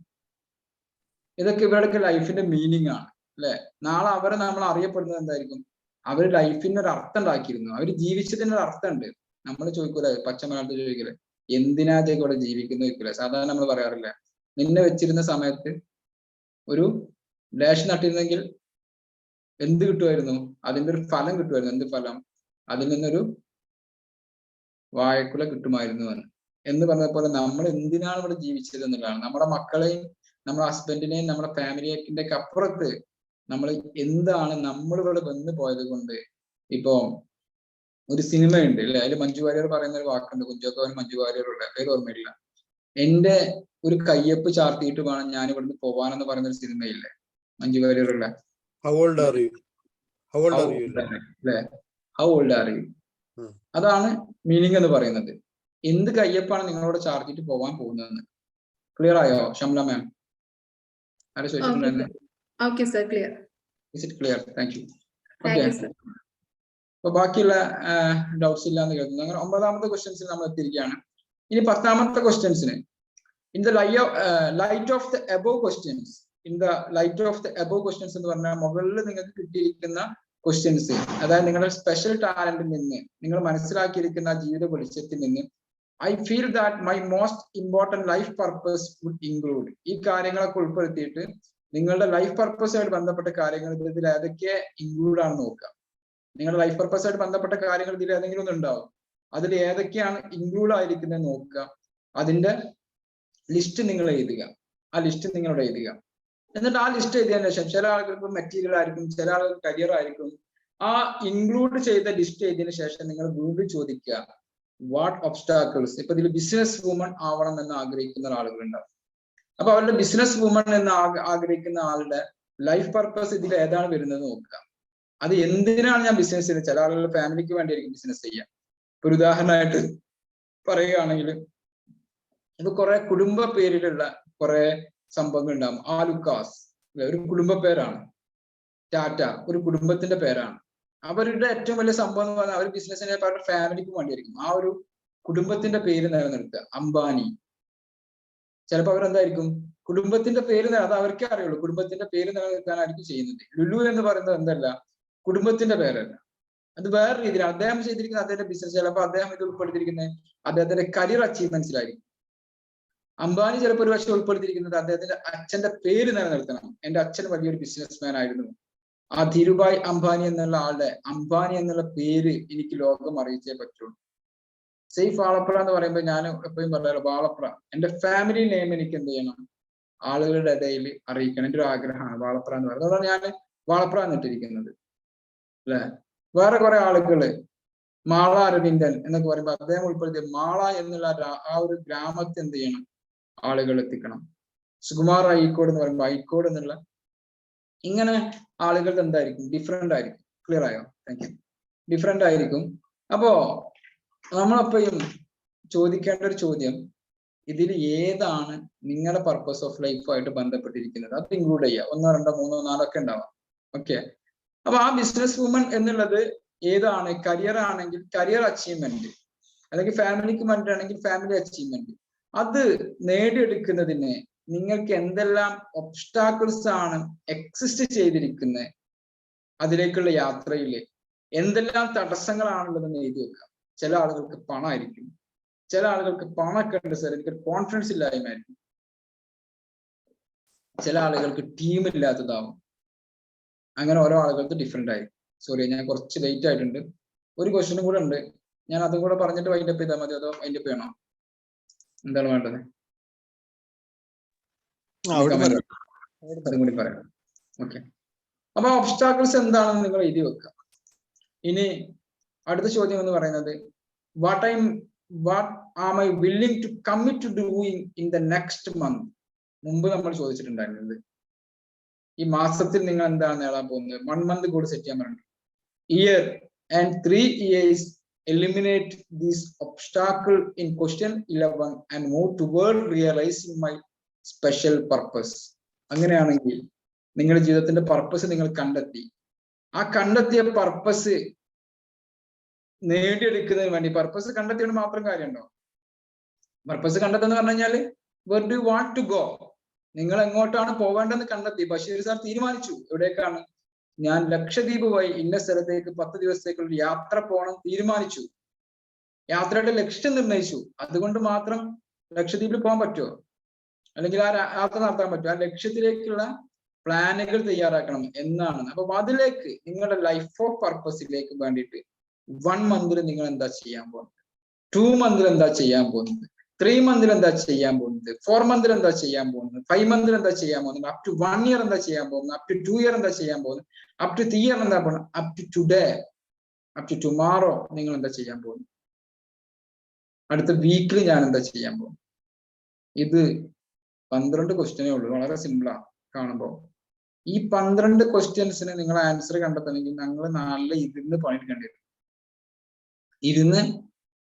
ഇതൊക്കെ ഇവരുടെയൊക്കെ ലൈഫിന്റെ മീനിങ് ആണ് അല്ലെ? നാളെ അവരെ നമ്മൾ അറിയപ്പെടുന്നത് എന്തായിരിക്കും? അവർ ലൈഫിന് ഒരു അർത്ഥം ഉണ്ടാക്കിയിരുന്നു, അവർ ജീവിച്ചതിന് ഒരു അർത്ഥം ഉണ്ട്. നമ്മൾ ചോദിക്കൂലെ, പച്ച മലയാളത്തിൽ ചോദിക്കൂലെ, എന്തിനാ ഇവിടെ ജീവിക്കുന്ന ചോദിക്കൂലെ? സാധാരണ നമ്മൾ പറയാറില്ല, നിന്നെ വെച്ചിരുന്ന സമയത്ത് ഒരു ഡാഷ് നട്ടിരുന്നെങ്കിൽ എന്ത് കിട്ടുമായിരുന്നു? അതിന്റെ ഒരു ഫലം കിട്ടുമായിരുന്നു. എന്ത് ഫലം? അതിൽ നിന്നൊരു വാഴക്കുല കിട്ടുമായിരുന്നു എന്ന് പറഞ്ഞ പോലെ നമ്മൾ എന്തിനാണ് ഇവിടെ ജീവിച്ചത് എന്നുള്ളതാണ്. നമ്മുടെ മക്കളെയും നമ്മുടെ ഹസ്ബൻഡിനെയും നമ്മുടെ ഫാമിലിയുടെ ഒക്കെ അപ്പുറത്ത് നമ്മൾ എന്താണ് നമ്മൾ ഇവിടെ വന്നു പോയത് കൊണ്ട്. ഇപ്പൊ ഒരു സിനിമയുണ്ട് അല്ലെ, അതിൽ മഞ്ജു വാര്യർ പറയുന്ന ഒരു വാക്കുണ്ട്, കുഞ്ചോക്കോവൻ മഞ്ജു വാര്യറുള്ള, പേര് ഓർമ്മയില്ല, എന്റെ ഒരു കയ്യൊപ്പ് ചാർത്തിയിട്ട് വേണം ഞാൻ ഇവിടുന്ന് പോവാനെന്ന് പറയുന്ന ഒരു സിനിമയില്ലേ, മഞ്ജു വാര്യറുള്ള? How old are you? അതാണ് മീനിങ് എന്ന് പറയുന്നത്. എന്ത് കയ്യപ്പാണ് നിങ്ങളോട് ചാർത്തിട്ട് പോവാൻ പോകുന്നതെന്ന്. ക്ലിയർ ആയോ ഷംല മാം? ആരെ ചോദിച്ചിട്ടുണ്ടായിരുന്നു? Okay sir, clear. Is it clear? Thank you. Thank Okay. you, sir. അപ്പൊ ബാക്കിയുള്ള ഡൗട്ട്സ് ഇല്ലാന്ന് കേൾക്കുന്നു. അങ്ങനെ 9ാമത്തെ ക്വസ്റ്റ്യൻസിൽ നമ്മൾ എത്തിയിരിക്കുകയാണ്. ഇനി 10ാമത്തെ ക്വസ്റ്റ്യൻസിന് in the light of the above questions എന്ന് പറഞ്ഞാൽ മുകളിൽ നിങ്ങൾക്ക് കിട്ടിയിരിക്കുന്ന ക്വസ്റ്റ്യൻസ്, അതായത് നിങ്ങളുടെ സ്പെഷ്യൽ ടാലന്റിൽ നിന്ന്, നിങ്ങൾ മനസ്സിലാക്കിയിരിക്കുന്ന ജീവിത വെളിച്ചത്തിൽ നിന്ന്, I feel that my most important life purpose would include, ഈ കാര്യങ്ങളൊക്കെ ഉൾപ്പെടുത്തിയിട്ട് നിങ്ങളുടെ ലൈഫ് പർപ്പസുമായിട്ട് ബന്ധപ്പെട്ട കാര്യങ്ങൾ ഇതിൽ ഏതൊക്കെ ഇൻക്ലൂഡ് ആണെന്ന് നോക്കുക. നിങ്ങളുടെ ലൈഫ് പർപ്പസുമായിട്ട് ബന്ധപ്പെട്ട കാര്യങ്ങൾ ഇതിൽ ഏതെങ്കിലും ഒന്നും ഉണ്ടാവും, അതിൽ ഏതൊക്കെയാണ് ഇൻക്ലൂഡ് ആയിരിക്കുന്നത് നോക്കുക. അതിന്റെ ലിസ്റ്റ് നിങ്ങൾ എഴുതുക. ആ ലിസ്റ്റ് നിങ്ങളോട് എഴുതുക. എന്നിട്ട് ആ ലിസ്റ്റ് എഴുതിയതിനു ശേഷം ചില ആളുകൾക്ക് മെറ്റീരിയൽ ആയിരിക്കും, ചില ആളുകൾക്ക് കരിയർ ആയിരിക്കും. ആ ഇൻക്ലൂഡ് ചെയ്ത ലിസ്റ്റ് എഴുതിയതിനു ശേഷം നിങ്ങൾ വീണ്ടും ചോദിക്കുക, വാട്ട് ഒബ്സ്റ്റാക്കിൾസ്. ഇപ്പൊ ഇതിൽ ബിസിനസ് വുമൺ ആവണം എന്ന് ആഗ്രഹിക്കുന്ന ആളുകളുണ്ടാവും. അപ്പൊ അവരുടെ ബിസിനസ് വുമൺ എന്ന് ആഗ്രഹിക്കുന്ന ആളുടെ ലൈഫ് പർപ്പസ് ഇതിൽ ഏതാണ് വരുന്നത് നോക്കുക. അത് എന്തിനാണ് ഞാൻ ബിസിനസ് ചെയ്യുന്നത്? ചില ആളുകളുടെ ഫാമിലിക്ക് വേണ്ടിയായിരിക്കും ബിസിനസ് ചെയ്യുക. ഒരു ഉദാഹരണമായിട്ട് പറയുകയാണെങ്കിൽ, ഇത് കുറെ കുടുംബ പേരിലുള്ള കുറെ സംഭവങ്ങൾ ഉണ്ടാവും. ആലുക്കാസ് ഒരു കുടുംബ പേരാണ്. ടാറ്റ ഒരു കുടുംബത്തിന്റെ പേരാണ്. അവരുടെ ഏറ്റവും വലിയ സംഭവം എന്ന് പറഞ്ഞാൽ അവർ ബിസിനസ്സിനെ അവരുടെ ഫാമിലിക്ക് വേണ്ടിയായിരിക്കും ആ ഒരു കുടുംബത്തിന്റെ പേര് നിലനിർത്തുക. അംബാനി ചിലപ്പോൾ അവരെന്തായിരിക്കും കുടുംബത്തിന്റെ പേര്, അത് അവർക്കേ അറിയുള്ളൂ, കുടുംബത്തിന്റെ പേര് നിലനിർത്താനായിരിക്കും ചെയ്യുന്നത്. ലുലു എന്ന് പറയുന്നത് എന്തല്ല, കുടുംബത്തിന്റെ പേരല്ല, അത് വേറെ രീതിയിലാണ് അദ്ദേഹം ചെയ്തിരിക്കുന്നത്. അദ്ദേഹത്തിന്റെ ബിസിനസ് ചിലപ്പോൾ അദ്ദേഹം ഇത് ഉൾപ്പെടുത്തിയിരിക്കുന്നത് അദ്ദേഹത്തിന്റെ കരിയർ അച്ചീവ്മെന്റ്സിലായിരിക്കും. അംബാനി ചിലപ്പോൾ ഒരു പക്ഷേ ഉൾപ്പെടുത്തിയിരിക്കുന്നത് അദ്ദേഹത്തിന്റെ അച്ഛന്റെ പേര് നിലനിർത്തണം. എന്റെ അച്ഛൻ വലിയൊരു ബിസിനസ് മാൻ ആയിരുന്നു, ആ ധീരുഭായ് അംബാനി എന്നുള്ള ആളുടെ അംബാനി എന്നുള്ള പേര് എനിക്ക് ലോകം അറിയിച്ചേ പറ്റുള്ളൂ. സെയ്ഫ് വാളപ്ര എന്ന് പറയുമ്പോൾ ഞാൻ എപ്പോഴും പറയാറ് വാളപ്ര, എന്റെ ഫാമിലി നെയിം എനിക്ക് എന്ത് ചെയ്യണം, ആളുകളുടെ ഇടയിൽ അറിയിക്കണം. എൻ്റെ ഒരു ആഗ്രഹമാണ് വാളപ്ര എന്ന് പറയുന്നത്. അതാണ് ഞാൻ വാളപ്ര എന്നിട്ടിരിക്കുന്നത് അല്ലെ. വേറെ കുറെ ആളുകള് മാള അരവിന്ദൻ എന്നൊക്കെ പറയുമ്പോൾ അദ്ദേഹം ഉൾപ്പെടുത്തിയ മാള എന്നുള്ള ആ ഒരു ഗ്രാമത്തെ എന്ത് ചെയ്യണം, ആളുകൾ എത്തിക്കണം. സുകുമാർ അയ്യക്കോട് എന്ന് പറയുമ്പോൾ അയ്യക്കോട് എന്നുള്ള, ഇങ്ങനെ ആളുകളുടെ എന്തായിരിക്കും, ഡിഫറെന്റ് ആയിരിക്കും. ക്ലിയർ ആയോ? Thank you. ഡിഫറെന്റ് ആയിരിക്കും. അപ്പോ നമ്മളെപ്പോഴും ചോദിക്കേണ്ട ഒരു ചോദ്യം, ഇതിൽ ഏതാണ് നിങ്ങളുടെ പർപ്പസ് ഓഫ് ലൈഫുമായിട്ട് ബന്ധപ്പെട്ടിരിക്കുന്നത്, അത് ഇൻക്ലൂഡ് ചെയ്യുക. 1, 2, 3, 4 ഒക്കെ ഉണ്ടാവാം. ഓക്കെ. അപ്പൊ ആ ബിസിനസ് വുമൺ എന്നുള്ളത് ഏതാണ്? കരിയർ ആണെങ്കിൽ കരിയർ അച്ചീവ്മെന്റ്, അല്ലെങ്കിൽ ഫാമിലിക്ക് വേണ്ടിയിട്ടാണെങ്കിൽ ഫാമിലി അച്ചീവ്മെന്റ്. അത് നേടിയെടുക്കുന്നതിന് നിങ്ങൾക്ക് എന്തെല്ലാം ഒബ്സ്റ്റാക്കിൾസ് ആണ് എക്സിസ്റ്റ് ചെയ്തിരിക്കുന്നത്, അതിലേക്കുള്ള യാത്രയിൽ എന്തെല്ലാം തടസ്സങ്ങളാണുള്ളതെന്ന് എഴുതി വെക്കുക. ചില ആളുകൾക്ക് പണമായിരിക്കും, ചില ആളുകൾക്ക് പണമൊക്കെ ഉണ്ട് സാർ, എനിക്ക് കോൺഫിഡൻസ് ഇല്ലായ്മയായിരിക്കും, ചില ആളുകൾക്ക് ടീം ഇല്ലാത്തതാവും. അങ്ങനെ ഓരോ ആളുകൾക്ക് ഡിഫറെന്റ് ആയിരിക്കും. സോറി, ഞാൻ കുറച്ച് ലേറ്റ് ആയിട്ടുണ്ട്. ഒരു ക്വസ്റ്റ്യനും കൂടെ ഉണ്ട്, ഞാൻ അതും കൂടെ പറഞ്ഞിട്ട് വൈൻഡപ്പ് ചെയ്താൽ മതി, അതോ വൈൻഡപ്പ് ചെയ്യണോ? എന്താണ് വേണ്ടത്? അതും കൂടി പറയാം. ഓക്കെ. അപ്പൊ ഒബ്സ്റ്റാക്കിൾസ് എന്താണെന്ന് നിങ്ങൾ എഴുതി വെക്കുക. ഇനി അടുത്ത ചോദ്യം എന്ന് പറയുന്നത്, what am I willing to commit to doing in the next month. മുമ്പ് നമ്മൾ ചോദിച്ചിട്ടുണ്ടായിരുന്നത്, ഈ മാസത്തിൽ നിങ്ങൾ എന്താണ് നേടാൻ പോകുന്നത്? 1 മന്ത് കൂടി സെറ്റ് ചെയ്യാൻ പറഞ്ഞു. Year and 3 years eliminate this obstacle in question 11 and move toward realizing my special purpose. അങ്ങനെയാണെങ്കിൽ നിങ്ങളുടെ ജീവിതത്തിന്റെ പർപ്പസ് നിങ്ങൾ കണ്ടെത്തി. ആ കണ്ടെത്തിയ പർപ്പസ് നേടിയെടുക്കുന്നതിന് വേണ്ടി, പർപ്പസ് കണ്ടെത്തിയത് മാത്രം കാര്യമുണ്ടോ? പർപ്പസ് കണ്ടെത്തുന്ന പറഞ്ഞു കഴിഞ്ഞാല് where do you want to go, നിങ്ങൾ എങ്ങോട്ടാണ് പോകേണ്ടതെന്ന് കണ്ടെത്തി. ബഷീർ സാർ തീരുമാനിച്ചു എവിടേക്കാണ്, ഞാൻ ലക്ഷദ്വീപ് വഴി ഇന്ന സ്ഥലത്തേക്ക് 10 ദിവസത്തേക്കുള്ള യാത്ര പോകണം തീരുമാനിച്ചു. യാത്രയുടെ ലക്ഷ്യം നിർണയിച്ചു. അതുകൊണ്ട് മാത്രം ലക്ഷദ്വീപിൽ പോകാൻ പറ്റുമോ? അല്ലെങ്കിൽ ആ യാത്ര നടത്താൻ പറ്റുമോ? ആ ലക്ഷ്യത്തിലേക്കുള്ള പ്ലാനുകൾ തയ്യാറാക്കണം എന്നാണ്. അപ്പൊ അതിലേക്ക് നിങ്ങളുടെ ലൈഫ് ഓഫ് പർപ്പസിലേക്ക് വേണ്ടിയിട്ട് 1 മന്തിൽ നിങ്ങൾ എന്താ ചെയ്യാൻ പോകുന്നത്, 2 മന്തിൽ എന്താ ചെയ്യാൻ പോകുന്നത്, 3 മന്തിൽ എന്താ ചെയ്യാൻ പോകുന്നത്, 4 മന്തിൽ എന്താ ചെയ്യാൻ പോകുന്നത്, 5 മന്തിൽ എന്താ ചെയ്യാൻ പോകുന്നത്, അപ് ടു 1 ഇയർ എന്താ ചെയ്യാൻ പോകുന്നത്, അപ് ടു 2 ഇയർ എന്താ ചെയ്യാൻ പോകുന്നത്, അപ് ടു 3 ഇയർ എന്താ പോകുന്നത്, up to today, up to tomorrow നിങ്ങൾ എന്താ ചെയ്യാൻ പോകുന്നത്, അടുത്ത വീക്കിൽ ഞാൻ എന്താ ചെയ്യാൻ പോകുന്നത്. ഇത് 12 ക്വസ്റ്റ്യനേ ഉള്ളൂ. വളരെ സിമ്പിളാണ് കാണുമ്പോൾ. ഈ 12 ക്വസ്റ്റ്യൻസിന് നിങ്ങൾ ആൻസർ കണ്ടെത്തണമെങ്കിൽ ഞങ്ങൾ നാളിൽ ഇരുന്ന് പണിയെടുക്കേണ്ടി വരും. ഇരുന്ന്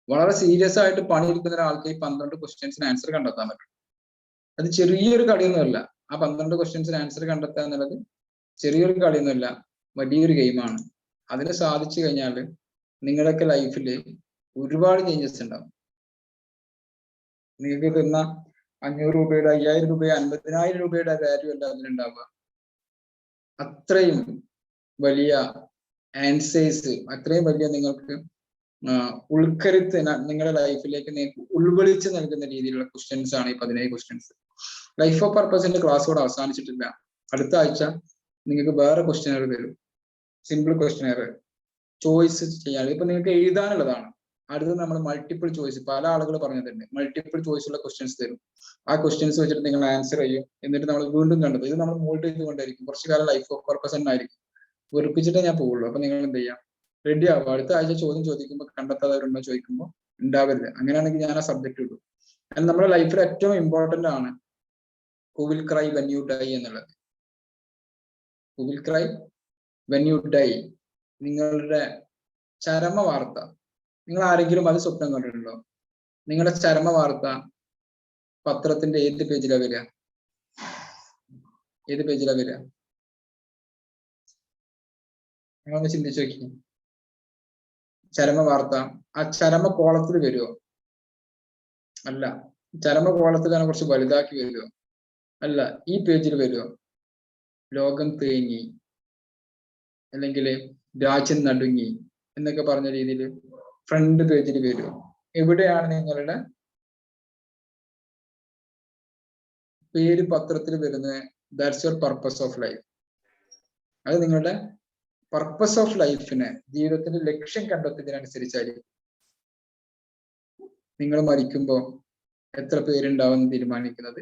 വളരെ സീരിയസ് ആയിട്ട് പണിയെടുക്കുന്ന ഒരാൾക്ക് ഈ 12 ക്വസ്റ്റ്യൻസിന് ആൻസർ കണ്ടെത്താൻ പറ്റും. അത് ചെറിയൊരു കളിയൊന്നുമല്ല. ആ 12 ക്വസ്റ്റ്യൻസിന് ആൻസർ കണ്ടെത്തുക എന്നുള്ളത് ചെറിയൊരു കളിയൊന്നുമല്ല, വലിയൊരു ഗെയിമാണ്. അതിന് സാധിച്ചു കഴിഞ്ഞാൽ നിങ്ങളുടെയൊക്കെ ലൈഫിൽ ഒരുപാട് ചേഞ്ചസ് ഉണ്ടാവും. നിങ്ങൾക്ക് തന്ന 500 രൂപയുടെ 5000 രൂപയോ 50,000 രൂപയുടെ വാല്യൂ അല്ല അതിലുണ്ടാവുക. അത്രയും വലിയ ആൻസേഴ്സ്, അത്രയും വലിയ നിങ്ങൾക്ക് ഉൾക്കരുത്ത് നിങ്ങളുടെ ലൈഫിലേക്ക് നിങ്ങൾക്ക് ഉൾവെളിച്ച് നൽകുന്ന രീതിയിലുള്ള ക്വസ്റ്റ്യൻസ് ആണ് ഈ 17 ക്വസ്റ്റ്യൻസ്. ലൈഫ് ഓഫ് പർപ്പസിന്റെ ക്ലാസ്സോട് അവസാനിച്ചിട്ടില്ല. അടുത്ത ആഴ്ച നിങ്ങൾക്ക് വേറെ ക്വസ്റ്റ്യനർ തരും, സിമ്പിൾ ക്വസ്റ്റ്യനർ, ചോയ്സ് ചെയ്യാൻ. ഇപ്പൊ നിങ്ങൾക്ക് എഴുതാനുള്ളതാണ്. അടുത്ത് നമ്മൾ മൾട്ടിപ്പിൾ ചോയ്സ്, പല ആളുകൾ പറഞ്ഞിട്ടുണ്ട്, മൾട്ടിപ്പിൾ ചോയ്സ് ഉള്ള ക്വസ്റ്റ്യൻസ് തരും. ആ ക്വസ്റ്റ്യൻസ് വെച്ചിട്ട് നിങ്ങൾ ആൻസർ ചെയ്യും. എന്നിട്ട് നമ്മൾ വീണ്ടും കണ്ടത് ഇത് നമ്മൾ മോൾഡ് ചെയ്തുകൊണ്ടായിരിക്കും. കുറച്ചു കാലം ലൈഫ് ഓഫ് പർപ്പസ് എന്നായിരിക്കും. വെറുപ്പിച്ചിട്ടേ ഞാൻ പോവുള്ളൂ. അപ്പൊ നിങ്ങൾ എന്ത് ചെയ്യാം, റെഡി ആവുക. അടുത്ത ആഴ്ച ചോദ്യം ചോദിക്കുമ്പോൾ കണ്ടെത്താത്തവരുണ്ടോ ചോദിക്കുമ്പോൾ ഉണ്ടാവരുത്. അങ്ങനെയാണെങ്കിൽ ഞാൻ ആ സബ്ജക്ട് ഇടും. കാരണം നമ്മുടെ ലൈഫിൽ ഏറ്റവും ഇമ്പോർട്ടന്റ് ആണ് who will cry when you die എന്നുള്ളത്. Who will cry when you die, നിങ്ങളുടെ ചരമ വാർത്ത. നിങ്ങൾ ആരെങ്കിലും അത് സ്വപ്നം കണ്ടിട്ടുണ്ടോ? നിങ്ങളുടെ ചരമ വാർത്ത പത്രത്തിന്റെ ഏത് പേജിലാ വരിക? ഏത് പേജിലാ വരിക? നിങ്ങളൊന്ന് ചിന്തിച്ചു നോക്കി. ചരമ വാർത്ത ആ ചരമ കോളത്തിൽ വരുമോ? അല്ല. ചരമ കോളത്തിലാണ് കുറച്ച് വലുതാക്കി വരുമോ? അല്ല. ഈ പേജിൽ വരുമോ? ലോകം തേങ്ങി, അല്ലെങ്കിൽ രാജ്യം നടുങ്ങി എന്നൊക്കെ പറഞ്ഞ രീതിയിൽ ഫ്രണ്ട് പേജിൽ വരുമോ? എവിടെയാണ് നിങ്ങളുടെ പേര് പത്രത്തിൽ വരുന്നത്? That's your purpose of life. അത് നിങ്ങളുടെ പർപ്പസ് ഓഫ് ലൈഫിനെ, ജീവിതത്തിന്റെ ലക്ഷ്യം കണ്ടെത്തുന്നതിനനുസരിച്ചായിരിക്കും. നിങ്ങൾ മരിക്കുമ്പോൾ എത്ര പേരുണ്ടാവും തീരുമാനിക്കുന്നത്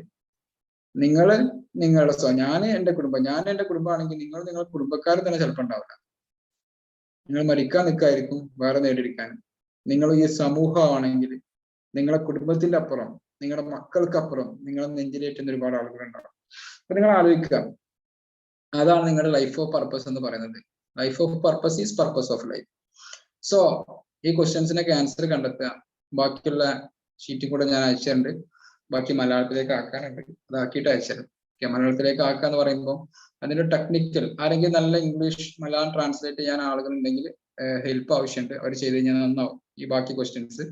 നിങ്ങളുടെ ഞാൻ എൻ്റെ കുടുംബമാണെങ്കിൽ നിങ്ങളുടെ കുടുംബക്കാരും തന്നെ ചിലപ്പോൾ ഉണ്ടാവില്ല. നിങ്ങൾ മരിക്കാൻ നിൽക്കായിരിക്കും വേറെ നേടിയെടുക്കാൻ. നിങ്ങൾ ഈ സമൂഹമാണെങ്കിൽ നിങ്ങളുടെ കുടുംബത്തിന്റെ അപ്പുറം, നിങ്ങളുടെ മക്കൾക്കപ്പുറം നിങ്ങളെ നെഞ്ചിലേറ്റുന്ന ഒരുപാട് ആളുകളുണ്ടാവും. അപ്പൊ നിങ്ങൾ ആലോചിക്കുക, അതാണ് നിങ്ങളുടെ ലൈഫ് ഓഫ് പർപ്പസ് എന്ന് പറയുന്നത്. Life of purpose is purpose of life. So ഈ ക്വസ്റ്റ്യൻസിനൊക്കെ ആൻസർ കണ്ടെത്തുക. ബാക്കിയുള്ള ഷീറ്റിൽ കൂടെ ഞാൻ അയച്ചിട്ടുണ്ട്. ബാക്കി മലയാളത്തിലേക്ക് ആക്കാനുണ്ട്, അതാക്കിയിട്ട് അയച്ചുതരാം. മലയാളത്തിലേക്ക് ആക്കാന്ന് പറയുമ്പോൾ അതിന്റെ ടെക്നിക്കൽ, ആരെങ്കിലും നല്ല ഇംഗ്ലീഷ് മലയാളം ട്രാൻസ്ലേറ്റ് ചെയ്യാൻ ആളുകൾ ഉണ്ടെങ്കിൽ ഹെൽപ്പ് ആവശ്യമുണ്ട്. അവർ ചെയ്ത് കഴിഞ്ഞാൽ നന്നാവും ഈ ബാക്കി ക്വസ്റ്റ്യൻസ്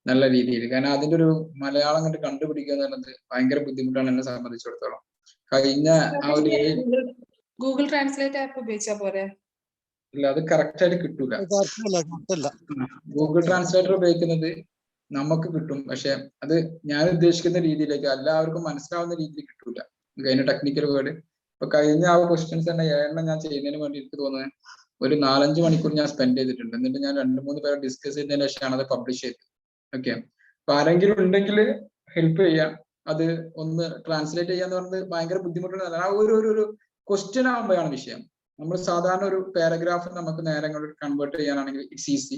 നല്ല രീതിയിൽ. കാരണം അതിന്റെ ഒരു മലയാളം കണ്ട് കണ്ടുപിടിക്കുക എന്ന് പറയുന്നത് ഭയങ്കര ബുദ്ധിമുട്ടാണ് എന്നെ സംബന്ധിച്ചിടത്തോളം. കഴിഞ്ഞ ആ ഒരു ഗൂഗിൾ ട്രാൻസ്ലേറ്റ് ആപ്പ് ഉപയോഗിച്ചാൽ പോരെ? ഇല്ല, അത് കറക്റ്റ് ആയിട്ട് കിട്ടൂല. ഗൂഗിൾ ട്രാൻസ്ലേറ്റർ ഉപയോഗിക്കുന്നത് നമുക്ക് കിട്ടും, പക്ഷെ അത് ഞാൻ ഉദ്ദേശിക്കുന്ന രീതിയിലേക്ക് എല്ലാവർക്കും മനസ്സിലാവുന്ന രീതിയിൽ കിട്ടൂല. അതിന്റെ ടെക്നിക്കൽ വേർഡ്. ഇപ്പൊ കഴിഞ്ഞ ആ ക്വസ്റ്റ്യൻസ് തന്നെ 7 ഞാൻ ചെയ്യുന്നതിന് വേണ്ടി എനിക്ക് തോന്നുന്നത് ഒരു 4-5 മണിക്കൂർ ഞാൻ സ്പെൻഡ് ചെയ്തിട്ടുണ്ട്. എന്നിട്ട് ഞാൻ 2-3 പേരെ ഡിസ്കസ് ചെയ്തതിന് ശേഷമാണ് അത് പബ്ലിഷ് ചെയ്തത്. ഓക്കെ, അപ്പൊ ആരെങ്കിലും ഉണ്ടെങ്കിൽ ഹെൽപ്പ് ചെയ്യാം. അത് ഒന്ന് ട്രാൻസ്ലേറ്റ് ചെയ്യാന്ന് പറയുന്നത് ഭയങ്കര ബുദ്ധിമുട്ടുള്ള ആ ഒരു ക്വസ്റ്റ്യൻ ആകുമ്പോഴാണ് വിഷയം. നമ്മൾ സാധാരണ ഒരു പാരഗ്രാഫ് നമുക്ക് നേരങ്ങൾ കൺവേർട്ട് ചെയ്യാനാണെങ്കിൽ ഇറ്റ്സ് ഈസി.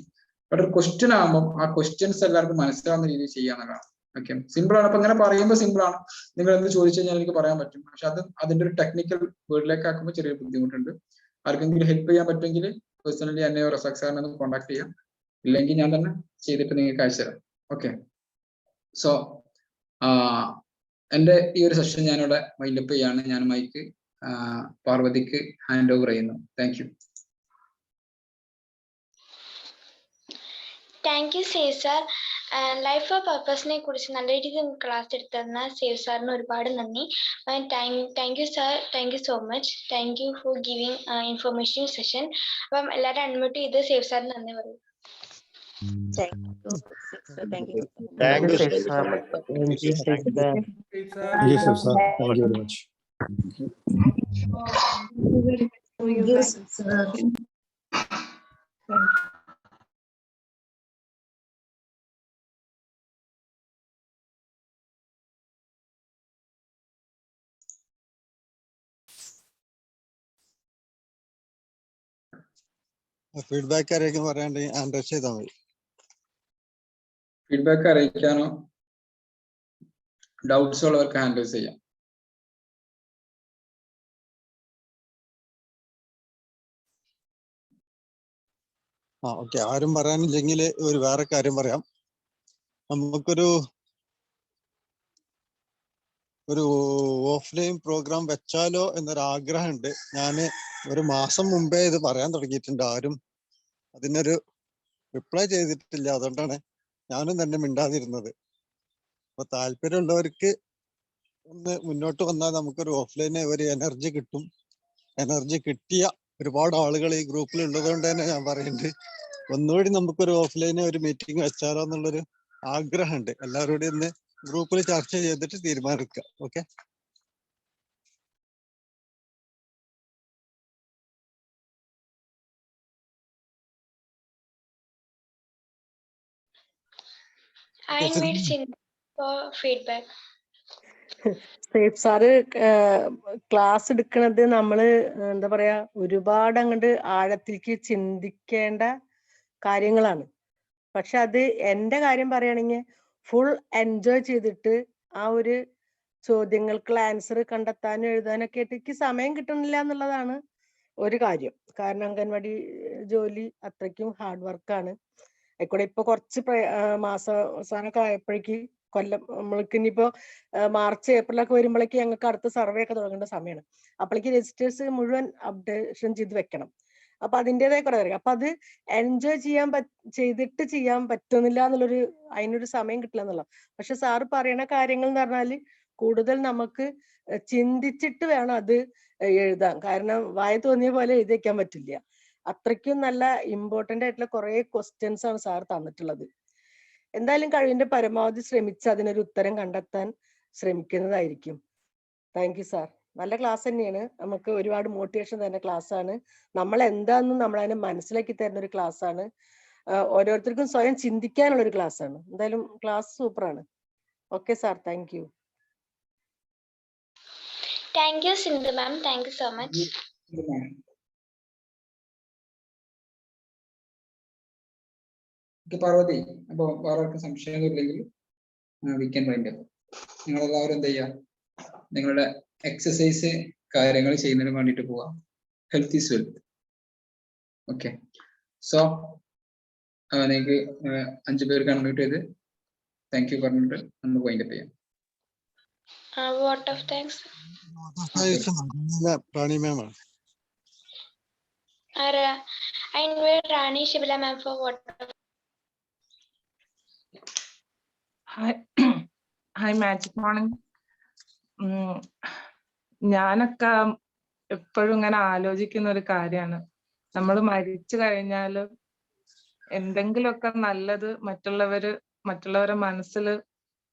ബട്ട് ഒരു ക്വസ്റ്റ്യൻ ആകുമ്പോൾ ആ ക്വസ്റ്റ്യൻസ് എല്ലാവർക്കും മനസ്സിലാവുന്ന രീതിയിൽ ചെയ്യാന്നുള്ളതാണ്. ഓക്കെ, സിമ്പിൾ ആണ്. അപ്പൊ ഇങ്ങനെ പറയുമ്പോൾ സിമ്പിൾ ആണ്. നിങ്ങൾ എന്ത് ചോദിച്ചു കഴിഞ്ഞാൽ എനിക്ക് പറയാൻ പറ്റും. പക്ഷെ അതിന്റെ ഒരു ടെക്നിക്കൽ വേർഡിലേക്ക് ആക്കുമ്പോൾ ചെറിയ ബുദ്ധിമുട്ടുണ്ട്. ആർക്കെങ്കിലും ഹെൽപ്പ് ചെയ്യാൻ പറ്റുമെങ്കിൽ പേഴ്സണലി എന്നെയോ റസാഖ് സാറിനെ ഒന്ന് കോൺടാക്ട് ചെയ്യാം. ഇല്ലെങ്കിൽ ഞാൻ തന്നെ ചെയ്തിട്ട് നിങ്ങൾക്ക് അയച്ചു തരാം. ഓക്കെ, സോ എൻ്റെ ഈ ഒരു സെഷൻ ഞാനിവിടെ വൈൻഡപ്പ് ചെയ്യാണ്. ഞാൻ മൈക്ക് പാർവതിക്ക് ഹാൻഡ് ഓവർ ചെയ്യുന്നു. Thank you. താങ്ക് യു സേവ് സാർ. ലൈഫ് ഓഫ് പർപ്പസിനെ കുറിച്ച് നല്ല രീതിയിൽ ക്ലാസ് എടുത്തുതന്ന സേവ് സാറിന് ഒരുപാട് നന്ദി. Thank you sir, thank you so much. Thank you for giving informative session. അപ്പം എല്ലാവരും അൺമ്യൂട്ട് ചെയ്ത് സേവ് സാറിന് നന്ദി പറയും. Thank you. Thank you, Thank you, sir. Thank you, sir. Yes, sir. Thank you very much. Feedback ആരെങ്കിലും പറയാണ്ടെങ്കിൽ hand raise ചെയ്താൽ മതി. Feedback അറിയിക്കാനോ doubts ഉള്ളവർക്ക് ഹാൻഡ് റൈസ് ചെയ്യാം. ഓക്കെ, ആരും പറയാനില്ലെങ്കിൽ ഒരു വേറെ കാര്യം പറയാം. നമുക്കൊരു ഒരു ഓഫ്ലൈൻ പ്രോഗ്രാം വെച്ചാലോ എന്നൊരു ആഗ്രഹമുണ്ട്. ഞാൻ ഒരു മാസം മുമ്പേ ഇത് പറയാൻ തുടങ്ങിയിട്ടുണ്ട്. ആരും അതിനൊരു റിപ്ലൈ ചെയ്തിട്ടില്ല. അതുകൊണ്ടാണ് ഞാനും തന്നെ മിണ്ടാതിരുന്നത്. അപ്പൊ താല്പര്യമുള്ളവർക്ക് ഒന്ന് മുന്നോട്ട് വന്നാൽ നമുക്കൊരു ഓഫ്ലൈനെ ഒരു എനർജി കിട്ടും. എനർജി കിട്ടിയ ഒരുപാട് ആളുകൾ ഈ ഗ്രൂപ്പിൽ ഉള്ളത് കൊണ്ട് തന്നെ ഞാൻ പറയുന്നുണ്ട്, ഒന്നുകൂടി നമുക്കൊരു ഓഫ്ലൈനെ ഒരു മീറ്റിംഗ് വെച്ചാലോ എന്നുള്ളൊരു ആഗ്രഹമുണ്ട്. എല്ലാവരോടും ഇന്ന് ഗ്രൂപ്പിൽ ചർച്ച ചെയ്തിട്ട് തീരുമാനിക്കുക. Okay. I invite Cindy for feedback. Safe sir class എടുക്കുന്നത് നമ്മള് എന്താ പറയാ ഒരുപാട് അങ്ങോട്ട് ആഴത്തിലേക്ക് ചിന്തിക്കേണ്ട കാര്യങ്ങളാണ്. പക്ഷെ അത് എന്റെ കാര്യം പറയുകയാണെങ്കിൽ ഫുൾ എൻജോയ് ചെയ്തിട്ട് ആ ഒരു ചോദ്യങ്ങൾക്കുള്ള ആൻസർ കണ്ടെത്താനും എഴുതാനൊക്കെ ആയിട്ട് എനിക്ക് സമയം കിട്ടുന്നില്ല എന്നുള്ളതാണ് ഒരു കാര്യം. കാരണം അംഗൻവാടി ജോലി അത്രയ്ക്കും ഹാർഡ് വർക്കാണ്. ആയിക്കോട്ടെ, ഇപ്പൊ കുറച്ച് മാസാവസാനമൊക്കെ ആയപ്പോഴേക്ക് കൊല്ലം നമ്മൾക്ക് ഇനിയിപ്പോ മാർച്ച് ഏപ്രിലൊക്കെ വരുമ്പോഴേക്ക് ഞങ്ങൾക്ക് അടുത്ത സർവേ ഒക്കെ തുടങ്ങേണ്ട സമയമാണ്. അപ്പോഴേക്ക് രജിസ്റ്റേഴ്സ് മുഴുവൻ അപ്ഡേഷൻ ചെയ്ത് വെക്കണം. അപ്പൊ അതിൻ്റെതായ കുറെ കാര്യം. അപ്പൊ അത് എൻജോയ് ചെയ്തിട്ട് ചെയ്യാൻ പറ്റുന്നില്ല എന്നുള്ളൊരു അതിനൊരു സമയം കിട്ടില്ല എന്നുള്ള. പക്ഷെ സാറ് പറയണ കാര്യങ്ങൾ എന്ന് പറഞ്ഞാല് കൂടുതൽ നമുക്ക് ചിന്തിച്ചിട്ട് വേണം അത് എഴുതാൻ. കാരണം വായ തോന്നിയ പോലെ എഴുതി വെക്കാൻ പറ്റില്ല. അത്രയ്ക്കും നല്ല ഇമ്പോർട്ടന്റ് ആയിട്ടുള്ള കുറെ ക്വസ്റ്റ്യൻസ് ആണ് സാർ തന്നിട്ടുള്ളത്. എന്തായാലും കഴിവിന്റെ പരമാവധി ശ്രമിച്ച് അതിനൊരു ഉത്തരം കണ്ടെത്താൻ ശ്രമിക്കുന്നതായിരിക്കും. Thank you sir. നല്ല ക്ലാസ് തന്നെയാണ്. നമുക്ക് ഒരുപാട് മോട്ടിവേഷൻ തരുന്ന ക്ലാസ് ആണ്. നമ്മൾ എന്താണെന്നും നമ്മളതിനെ മനസ്സിലാക്കി തരുന്ന ഒരു ക്ലാസ് ആണ്. ഓരോരുത്തർക്കും സ്വയം ചിന്തിക്കാനുള്ള ഒരു ക്ലാസ് ആണ്. എന്തായാലും ക്ലാസ് സൂപ്പറാണ്. Okay sir, thank you. Thank you, Sindhu ma'am. Thank you so much. Parvathi, അപ്പൊ വേറെ സംശയമൊന്നും ഇല്ലെങ്കിൽ വീക്കെൻഡ് വൈൻഡ് അപ്പ്. നിങ്ങളെല്ലാവരും എന്ത് ചെയ്യുക, നിങ്ങളുടെ എക്സസൈസ് കാര്യങ്ങൾ ചെയ്യുന്നതിന് വേണ്ടിയിട്ട് പോവാം. Health is wealth. Okay. So നിങ്ങൾക്ക് 5 പേർക്ക് അൺമ്യൂട്ട് ചെയ്ത് താങ്ക് യു പറഞ്ഞിട്ട് നമ്മൾ വൈൻഡ് അപ്പ് ചെയ്യാം. Vote of thanks. പ്രാണി മാമാണ്. I invite Rani Shibla ma'am for vote of. Hi, magic morning. ഞാനൊക്കെ എപ്പോഴും ഇങ്ങനെ ആലോചിക്കുന്ന ഒരു കാര്യമാണ്, നമ്മൾ മരിച്ചു കഴിഞ്ഞാൽ എന്തെങ്കിലുമൊക്കെ നല്ലത് മറ്റുള്ളവരെ മനസ്സിൽ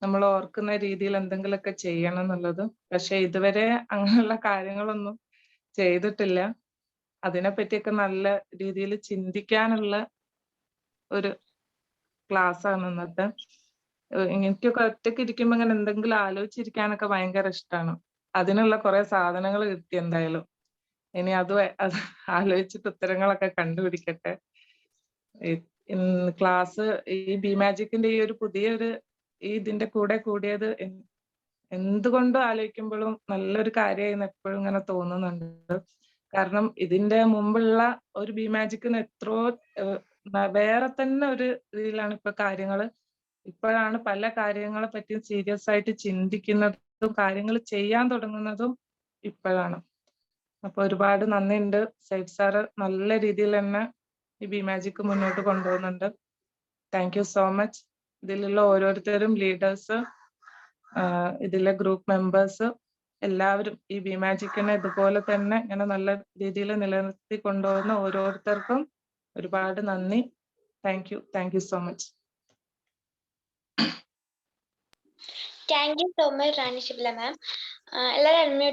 നമ്മൾ ഓർക്കുന്ന രീതിയിൽ എന്തെങ്കിലുമൊക്കെ ചെയ്യണം എന്നുള്ളത്. പക്ഷെ ഇതുവരെ അങ്ങനെയുള്ള കാര്യങ്ങളൊന്നും ചെയ്തിട്ടില്ല. അതിനെപ്പറ്റിയൊക്കെ നല്ല രീതിയിൽ ചിന്തിക്കാനുള്ള ഒരു ക്ലാസ് ആണ് ഇന്നത്തെ. എനിക്കൊക്കെ ഒറ്റയ്ക്ക് ഇരിക്കുമ്പോൾ ഇങ്ങനെ എന്തെങ്കിലും ആലോചിച്ചിരിക്കാനൊക്കെ ഭയങ്കര ഇഷ്ടമാണ്. അതിനുള്ള കുറെ സാധനങ്ങൾ കിട്ടി എന്തായാലും. ഇനി അത് ആലോചിച്ചിട്ട് ഉത്തരങ്ങളൊക്കെ കണ്ടുപിടിക്കട്ടെ. ക്ലാസ് ഈ ബി മാജിക്കിന്റെ ഈ ഒരു പുതിയൊരു ഇതിന്റെ കൂടെ കൂടിയത് എന്തുകൊണ്ടും ആലോചിക്കുമ്പോഴും നല്ലൊരു കാര്യമായി എപ്പോഴും ഇങ്ങനെ തോന്നുന്നുണ്ട്. കാരണം ഇതിന്റെ മുമ്പുള്ള ഒരു ബി മാജിക്കിന് എത്രയോ വേറെ തന്നെ ഒരു രീതിയിലാണ് ഇപ്പൊ കാര്യങ്ങള്. ഇപ്പോഴാണ് പല കാര്യങ്ങളെ പറ്റി സീരിയസ് ആയിട്ട് ചിന്തിക്കുന്നതും കാര്യങ്ങൾ ചെയ്യാൻ തുടങ്ങുന്നതും ഇപ്പോഴാണ്. അപ്പൊ ഒരുപാട് നന്ദിയുണ്ട്. സൈഡ് സാറ് നല്ല രീതിയിൽ തന്നെ ഈ ബി മാജിക് മുന്നോട്ട് കൊണ്ടുപോകുന്നുണ്ട്. Thank you so much. ഇതിലുള്ള ഓരോരുത്തരും, ലീഡേഴ്സ്, ഇതിലെ ഗ്രൂപ്പ് മെമ്പേഴ്സ് എല്ലാവരും ഈ ബി മാജിക്കിനെ ഇതുപോലെ തന്നെ ഇങ്ങനെ നല്ല രീതിയിൽ നിലനിർത്തി കൊണ്ടുപോകുന്ന ഓരോരുത്തർക്കും ഒരുപാട് നന്ദി. Thank you so much. Thank you so much, Rani Shibla ma'am. എല്ലാവരും